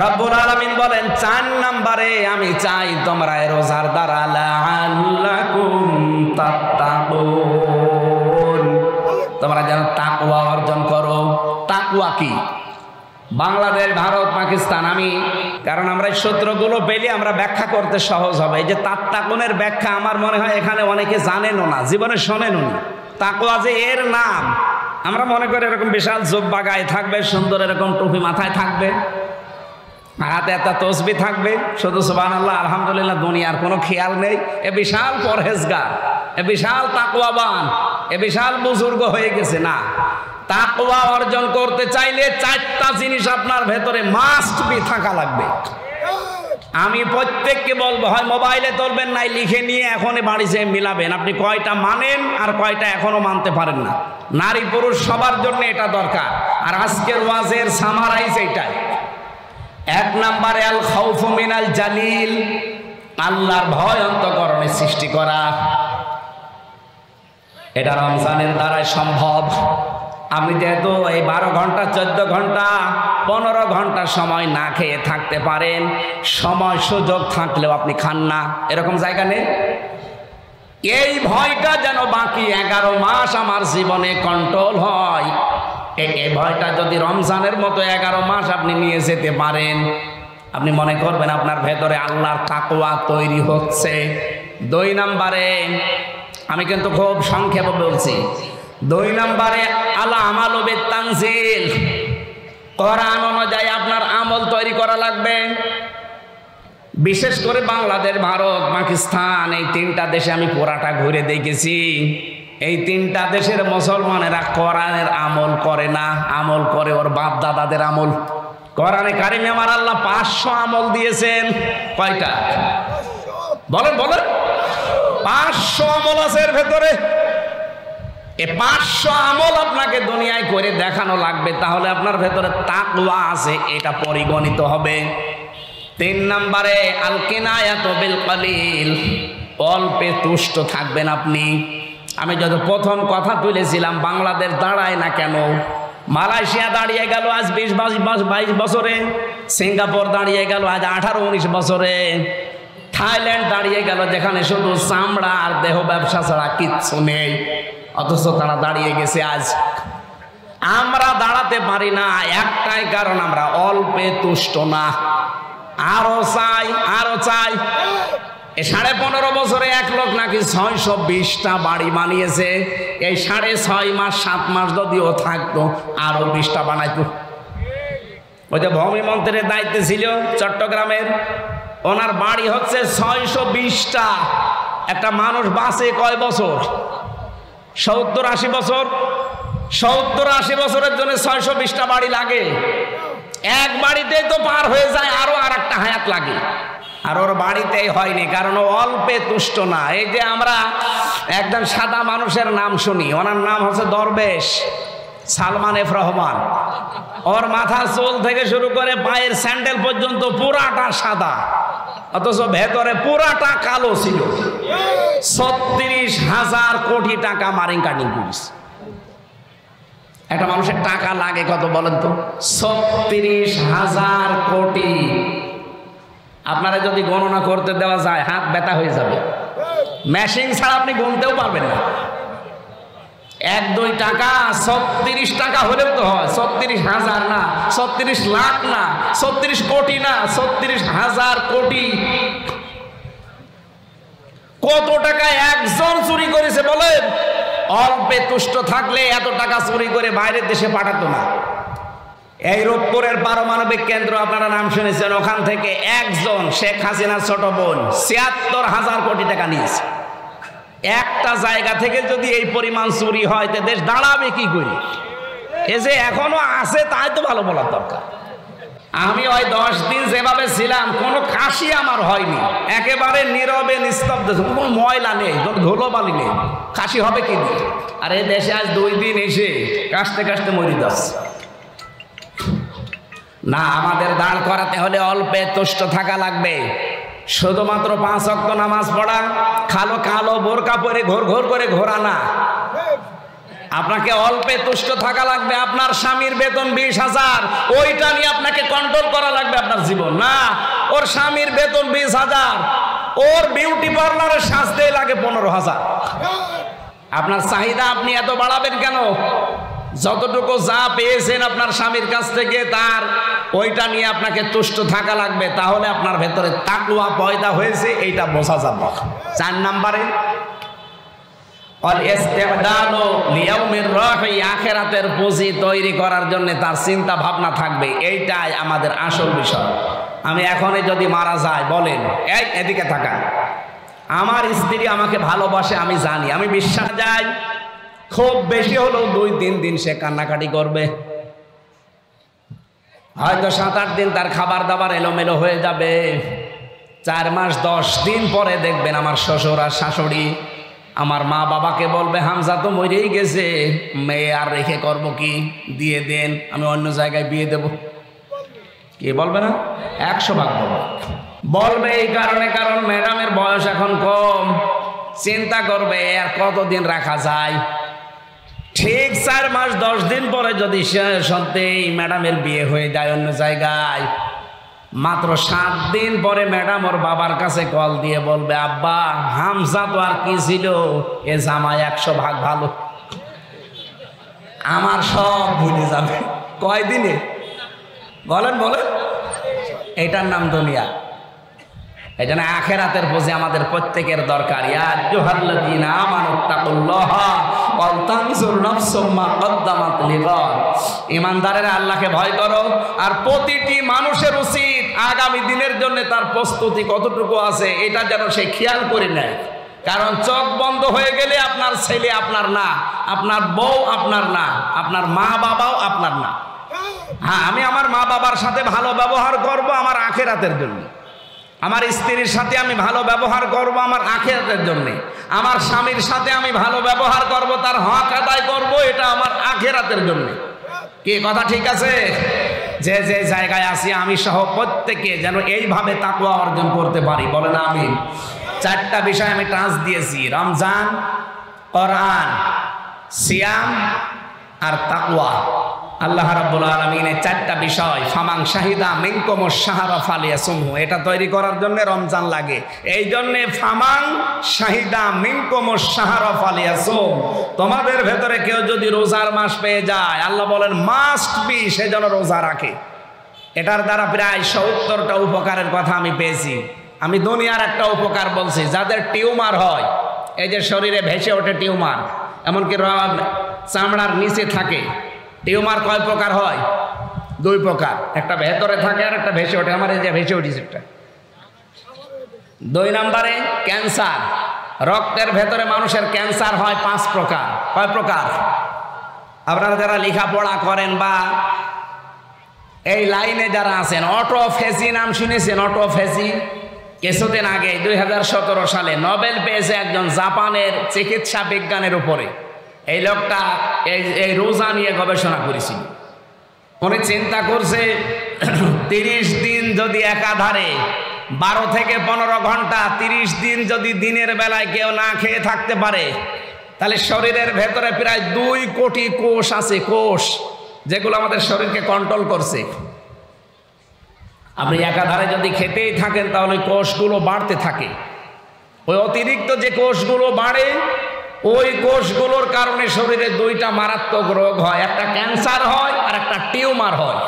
[SPEAKER 1] রব্বুল আলামিন বলেন 4 নম্বরে আমি চাই তোমরা এই রোজার দ্বারা লাআল্লাকুম তাত্তাকুন, তোমরা যেন তাকওয়া অর্জন করো। তাকওয়া কি? বাংলাদেশ, ভারত, পাকিস্তান, কারণ আমরা এই সূত্রগুলো পেলে আমরা ব্যাখ্যা করতে সহজ হবে। এই যে তাত্তাকুনের ব্যাখ্যা আমার মনে হয় এখানে অনেকে জানেনও না, জীবনে শোনেনও না। তাকওয়া যে এর নাম, আমরা মনে করি এরকম বিশাল জুব্বা গায়ে থাকবে, সুন্দর এরকম টুপি মাথায় থাকবে, হাতে একটা তসবিহ থাকবে, শুধু সুবহানাল্লাহ আলহামদুলিল্লাহ, দুনিয়ার কোনো খেয়াল নেই। এ বিশাল পরহেজগার, এ বিশাল তাকওয়াবান, এ বিশাল বুজুর্গ হয়ে গেছে। না, তাকওয়া অর্জন করতে চাইলে 4টা জিনিস আপনার ভেতরে মাস্ট বি থাকা লাগবে। আমি প্রত্যেককে বলবো, হয় মোবাইলে তুলবেন, নাই লিখে নিয়ে এখনই বাড়ি যেয়ে মিলাবেন আপনি কয়টা মানেন আর কয়টা এখনো মানতে পারেন না। নারী পুরুষ সবার জন্য এটা দরকার। আর আজকের ওয়াজের সামারাইজ এইটাই। 1 নম্বরে আল খাউফু মিনাল জালিল, আল্লাহর ভয় অন্তঃকরণে সৃষ্টি করা। এটা রমজানের দ্বারাই সম্ভব। আপনি যেহেতু এই 12 ঘন্টা 14 ঘন্টা 15 ঘন্টা সময় না খেয়ে থাকতে পারেন, সময় সুযোগ থাকলেও আপনি খান না, এরকম জায়গা নেই। এই ভয়টা যেন বাকি 11 মাস আমার জীবনে কন্ট্রোল হয়, এই ভয়টা যদি রমজানের মতো 11 মাস আপনি নিয়ে যেতে পারেন, আপনি মনে করবেন আপনার ভেতরে আল্লাহর তাকওয়া তৈরি হচ্ছে। 2 নম্বরে, আমি কিন্তু খুব সংক্ষেপে বলছি, 2 নম্বরে আলা আমালু বিতানজিল, কোরআন অনুযায়ী আপনার আমল তৈরি করা লাগবে। বিশেষ করে বাংলাদেশ, ভারত, পাকিস্তান, এই 3টা দেশে আমি পুরাটা ঘুরে দেখেছি। এই 3টা দেশের মুসলমানেরা কোরআনের আমল করে না, আমল করে ওর বাপ দাদাদের আমল। কোরআনে কারিমে আমার আল্লাহ 500 আমল দিয়েছেন। কয়টা? বলেন বলেন। 500 আমল আছে এর ভেতরে। এই 500 আমল আপনাকে দুনিয়ায় করে দেখানো লাগবে, তাহলে আপনার ভেতরে তাকওয়া আছে, এটা পরিগণিত হবে। 3 নম্বরে আল কিনায়াতু বিল কলিল, অল্পে তুষ্ট থাকবেন আপনি। আমি যত প্রথম কথা তুলেছিলাম, বাংলাদেশ দাঁড়ায় না কেন? মালয়েশিয়া দাঁড়িয়ে গেল আজ 20-22 বছরে, সিঙ্গাপুর দাঁড়িয়ে গেল আজ 18-19 বছরে, থাইল্যান্ড দাঁড়িয়ে গেল যেখানে শুধু চামড়া আর দেহ ব্যবসা ছাড়া কিচ্ছু নেই, অথচ তারা দাঁড়িয়ে গেছে আজ। আমরা দাঁড়াতে পারি না, একটাই কারণ, আমরা অল্পে তুষ্ট না, আরো চাই আরো চাই। 15.5 বছরে 1 লোক নাকি 620টা বাড়ি বানিয়েছে। এই 6.5 মাস 7 মাস যদিও থাকতো আরো 20টা বানাইতো। ওই যে ভূমি মন্ত্রীর দায়িত্বে ছিল চট্টগ্রামের, ওনার বাড়ি হচ্ছে 620টা। একটা মানুষ বাঁচে কয় বছর? 70-80 বছর। 70-80 বছরের জন্য 620টা বাড়ি লাগে। এক বাড়িতেই তো পার হয়ে যায়, আরো আর একটা হায়াত লাগে। আর ওর বাড়িতেই হয়নি, কারণ ও অল্পে তুষ্ট না। এই যে আমরা একজন সাদা মানুষের নাম শুনি, ওনার নাম হচ্ছে দরবেশ সালমান এফ রহমান। ওর মাথার চুল থেকে শুরু করে পায়ের স্যান্ডেল পর্যন্ত পুরাটা সাদা, অথচ ভেতরে পুরাটা কালো ছিল। 36,000 কোটি টাকা মারিং কাটিং পুলিশ। একটা মানুষের টাকা লাগে কত বলেন তো? 36,000 কোটি। আপনারা যদি গণনা করতে দেওয়া যায় হাত ব্যথা হয়ে যাবে। মেশিন ছাড়া আপনি গুনতেও পারবেন না। 1-2 টাকা 36 টাকা হলেও তো হয়। 36,000 না, 36 লাখ না, 36 কোটি না, 36,000 কোটি। কত টাকা একজন চুরি করেছে বলেন? অল্পে তুষ্ট থাকলে এত টাকা চুরি করে বাইরের দেশে পাঠাতো না। এই রূপপুরের পারমাণবিক কেন্দ্র আপনারা নাম শুনেছেন, ওখান থেকে একজন শেখ হাসিনার ছোট বোন ৭৬,000 কোটি টাকা নিয়েছে। একটা জায়গা থেকে যদি এই পরিমাণ চুরি হয় তে দেশ দাঁড়াবে কি করে? এ যে এখনো আছে তাই তো ভালো বলার দরকার। আমি ওই 10 দিন যেভাবে ছিলাম কোনো কাশি আমার হয়নি, একেবারে নীরবে নিস্তব্ধ, কোনো ময়লা নেই, ধুলোবালি নেই, কাশি হবে কি দিয়ে? আর এই দেশে আজ 2 দিন এসে কাশতে কাশতে মরি যাচ্ছে। না, আমাদের দাঁড় করাতে হলে অল্পে তুষ্ট থাকা লাগবে। শুধুমাত্র 5 ওয়াক্ত নামাজ পড়া, কালো কালো বোরকা পরে ঘোর ঘোর করে ঘোরা না। আপনাকে অল্পে তুষ্ট থাকা লাগবে। আপনার স্বামীর বেতন 20,000, ওইটা নিয়ে আপনাকে কন্ট্রোল করা লাগবে আপনার জীবন। না, ওর স্বামীর বেতন 20,000, ওর বিউটি পার্লারের সাজতেই লাগে 15,000। আপনার চাহিদা আপনি এত বাড়াবেন কেন? যতটুকু যা পেয়েছেন আপনার স্বামীর কাছ থেকে তার ওইটা নিয়ে আপনাকে তুষ্ট থাকা লাগবে। তাহলে আপনার ভেতরে তাকওয়া পয়দা হয়েছে এইটা বোঝা যাবে। 4 নম্বরে আখিরাতের পুঁজি তৈরি করার জন্য তার চিন্তা ভাবনা থাকবে। এইটাই আমাদের আসল বিষয়। আমি এখনই যদি মারা যায়, বলেন এই এদিকে থাকা, আমার স্ত্রী আমাকে ভালোবাসে, আমি জানি, আমি বিশ্বাস যাই, খুব বেশি হলেও 2-3 দিন সে কান্নাকাটি করবে। হয়তো 7-8 দিন তার খাবার দাবার এলোমেলো হয়ে যাবে। 4 মাস 10 দিন পরে দেখবেন আমার শ্বশুর আর শাশুড়ি আমার মা বাবাকে বলবে, হামজা তো মরেই গেছে, মেয়ে আর রেখে করবো কি, দিয়ে দেন, আমি অন্য জায়গায় বিয়ে দেব। কি বলবে না? 100 ভাগ বলবে। এই কারণে, কারণ ম্যাডামের বয়স এখন কম, চিন্তা করবে আর কতদিন রাখা যায়। ঠিক 4 মাস 10 দিন পরে যদি সত্যি ম্যাডামের বিয়ে হয়ে যায় অন্য জায়গায়, মাত্র 7 দিন পরে ম্যাডাম ওর বাবার কাছে কল দিয়ে বলবে, আব্বা হামজা তো আর কি ছিল, এ জামাই 100 ভাগ ভালো, আমার সব ভুলে যাবে। কয়দিনে? বলেন বলেন। এটার নাম দুনিয়া। এই জন্য আখিরাতের পুঁজি আমাদের প্রত্যেকের দরকার। ইয়া আইয়ুহাল্লাযীনা আমানুত্তাকুল্লাহা ওয়াল তানজুর নাফসুম মা কদ্দামাত লিগাদ। ঈমানদারেরা আল্লাহকে ভয় করো, আর প্রতিটি মানুষের উচিত আগামী দিনের জন্য তার প্রস্তুতি কতটুকু আছে এটা যেন সে খেয়াল করে নেয়। কারণ চোখ বন্ধ হয়ে গেলে আপনার ছেলে আপনার না, আপনার বউ আপনার না, আপনার মা বাবাও আপনার না। হ্যাঁ, আমি আমার মা বাবার সাথে ভালো ব্যবহার করব আমার আখিরাতের জন্য, আমার স্ত্রীর সাথে আমি ভালো ব্যবহার করব আমার আখিরাতের জন্য, আমার স্বামীর সাথে আমি ভালো ব্যবহার করব, তার হক আদায় করব, এটা আমার আখিরাতের জন্য। কি কথা ঠিক আছে? যে যে জায়গায় আছি আমি সহ প্রত্যেকে যেন এইভাবে তাকওয়া অর্জন করতে পারি। বলেন আমিন। 4টা বিষয় আমি টাচ দিয়েছি, রমজান, কোরআন, সিয়াম আর তাকওয়া। আল্লাহ রাব্বুল আলামিনের 4টা বিষয়, ফামান শাহিদা মিনকুমুশ শাহরা ফালিয়াসুমহু, এটা তৈরি করার জন্য রমজান লাগে। এই জন্য ফামান শাহিদা মিনকুমুশ শাহরা ফালিয়াসুম, তোমাদের ভেতরে কেউ যদি রোজার মাস পেয়ে যায়, আল্লাহ বলেন মাস্ট বি সে যেন রোজা রাখে। এটার দ্বারা প্রায় 70টা উপকারের কথা আমি পেয়েছি। আমি দুনিয়ার একটা উপকার বলছি, যাদের টিউমার হয়, এই যে শরীরে ভেসে ওঠে টিউমার, এমনকি চামড়ার নিচে থাকে। টিউমার কয় প্রকার হয়? 2 প্রকার, একটা ভেতরে থাকে আর একটা ভেসে ওঠে। আমার এই যে ভেসে উঠেছে একটা। 2 নম্বরে ক্যান্সার, রক্তের ভেতরে মানুষের ক্যান্সার হয় 5 প্রকার। কয় প্রকার? আপনারা যারা লেখাপড়া করেন বা এই লাইনে যারা আছেন, অটোফেজি নাম শুনেছেন? অটোফেজি কিছুদিন আগে 2017 সালে নোবেল পেয়েছে একজন জাপানের চিকিৎসা বিজ্ঞানের উপরে। এই লোকটা এই রোজা নিয়ে গবেষণা করেছিল। উনি চিন্তা করছে 30 দিন যদি একাধারে 12 থেকে 15 ঘন্টা 30 দিন যদি দিনের বেলায় কেউ না খেয়ে থাকতে পারে, তাহলে শরীরের ভেতরে প্রায় 2 কোটি কোষ আছে, কোষ যেগুলো আমাদের শরীরকে কন্ট্রোল করছে। আপনি একাধারে যদি খেতেই থাকেন তাহলে কোষগুলো বাড়তে থাকে। ওই অতিরিক্ত যে কোষগুলো বাড়ে, ওই কোষগুলোর কারণে শরীরে 2টা মারাত্মক রোগ হয়, একটা ক্যান্সার হয় আর একটা টিউমার হয়।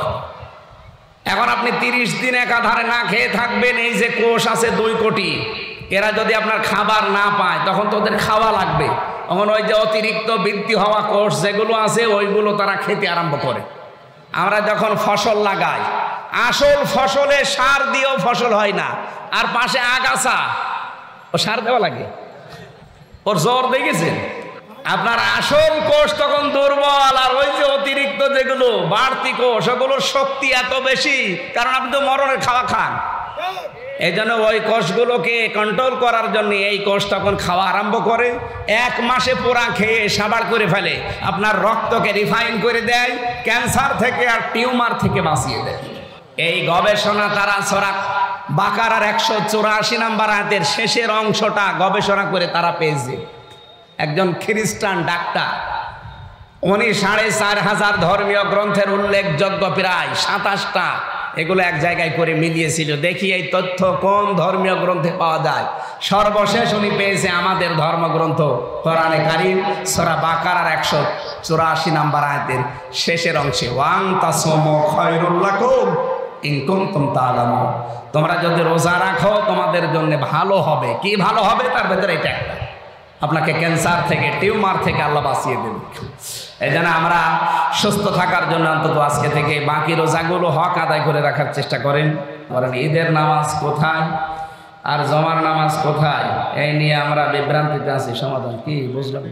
[SPEAKER 1] এখন আপনি 30 দিন একাধারে না খেয়ে থাকবেন, এই যে কোষ আছে 2 কোটি, এরা যদি আপনার খাবার না পায় তখন তো ওদের খাওয়া লাগবে। তখন ওই যে অতিরিক্ত বৃদ্ধি হওয়া কোষ যেগুলো আছে ওইগুলো তারা খেতে আরম্ভ করে। আমরা যখন ফসল লাগাই, আসল ফসলে সার দিয়েও ফসল হয় না, আর পাশে আগাছা, ও সার দেওয়া লাগে, ওর জ্বর দেখেছেন? আপনার আসল কোষ তখন দুর্বল, আর ওই যে অতিরিক্ত যেগুলো বাড়তি কোষ, ওগুলোর শক্তি এত বেশি, কারণ আপনি তো মরণের খাওয়া খান। এই জন্য ওই কোষগুলোকে কন্ট্রোল করার জন্য এই কোষ তখন খাওয়া আরম্ভ করে। 1 মাসে পোড়া খেয়ে সাবার করে ফেলে, আপনার রক্তকে রিফাইন করে দেয়, ক্যান্সার থেকে আর টিউমার থেকে বাঁচিয়ে দেয়। এই গবেষণা তারা সূরা বাকারার 184 নম্বর আয়াতের শেষের অংশটা গবেষণা করে তারা পেয়েছে। একজন খ্রিস্টান ডাক্তার, উনি 4500 ধর্মীয় গ্রন্থের উল্লেখযোগ্য প্রায় 27টা এগুলো এক জায়গায় করে মিলিয়েছিল, দেখি এই তথ্য কোন ধর্মীয় গ্রন্থে পাওয়া যায়। সর্বশেষ উনি পেয়েছে আমাদের ধর্মগ্রন্থ কোরআনে কারীম সূরা বাকারার 184 নম্বর আয়াতের শেষের অংশে, ওয়ান তাসুমু খায়রুল লাকুম ইন কুনতুম তা'লামুন, তোমরা যদি রোজা রাখো তোমাদের জন্য ভালো হবে। কি ভালো হবে? তার ভেতরে এটা একটা, আপনাকে ক্যান্সার থেকে টিউমার থেকে আল্লাহ বাঁচিয়ে দেবে। এই জন্য আমরা সুস্থ থাকার জন্য অন্তত আজকে থেকে বাকি রোজাগুলো হক আদায় করে রাখার চেষ্টা করেন। বলেন ঈদের নামাজ কোথায় আর জমার নামাজ কোথায়, এই নিয়ে আমরা বিভ্রান্তিতে আছি। সমাধান কি বুঝলাম?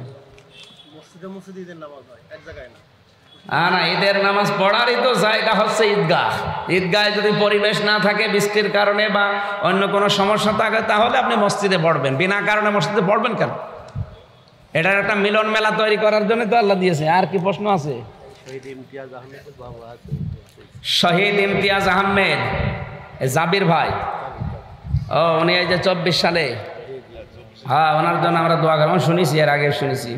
[SPEAKER 1] না, ঈদের নামাজ পড়ারই তো জায়গা হচ্ছে ঈদগাহ। ঈদগাহে যদি পরিবেশ না থাকে, বৃষ্টির কারণে বা অন্য কোনো সমস্যা থাকে, তাহলে আপনি মসজিদে পড়বেন। বিনা কারণে মসজিদে পড়বেন কেন? এটার একটা মিলন মেলা তৈরি করার জন্য তো আল্লাহ দিয়েছে। আর কি প্রশ্ন আছে? শহীদ ইমতিয়াজ আহমেদ জাবির ভাই, ও উনি এই যে 24 সালে, হ্যাঁ, ওনার জন্য আমরা দোয়া করব। শুনেছি, এর আগে শুনেছি,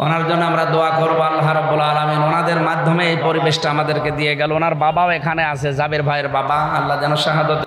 [SPEAKER 1] ওনার জন্য আমরা দোয়া করবো। আল্লাহ রাব্বুল আলামিন ওনাদের মাধ্যমে এই পরিবেশটা আমাদেরকে দিয়ে গেল। ওনার বাবাও এখানে আছে, জাবির ভাইয়ের বাবা, আল্লাহ যেন শাহাদত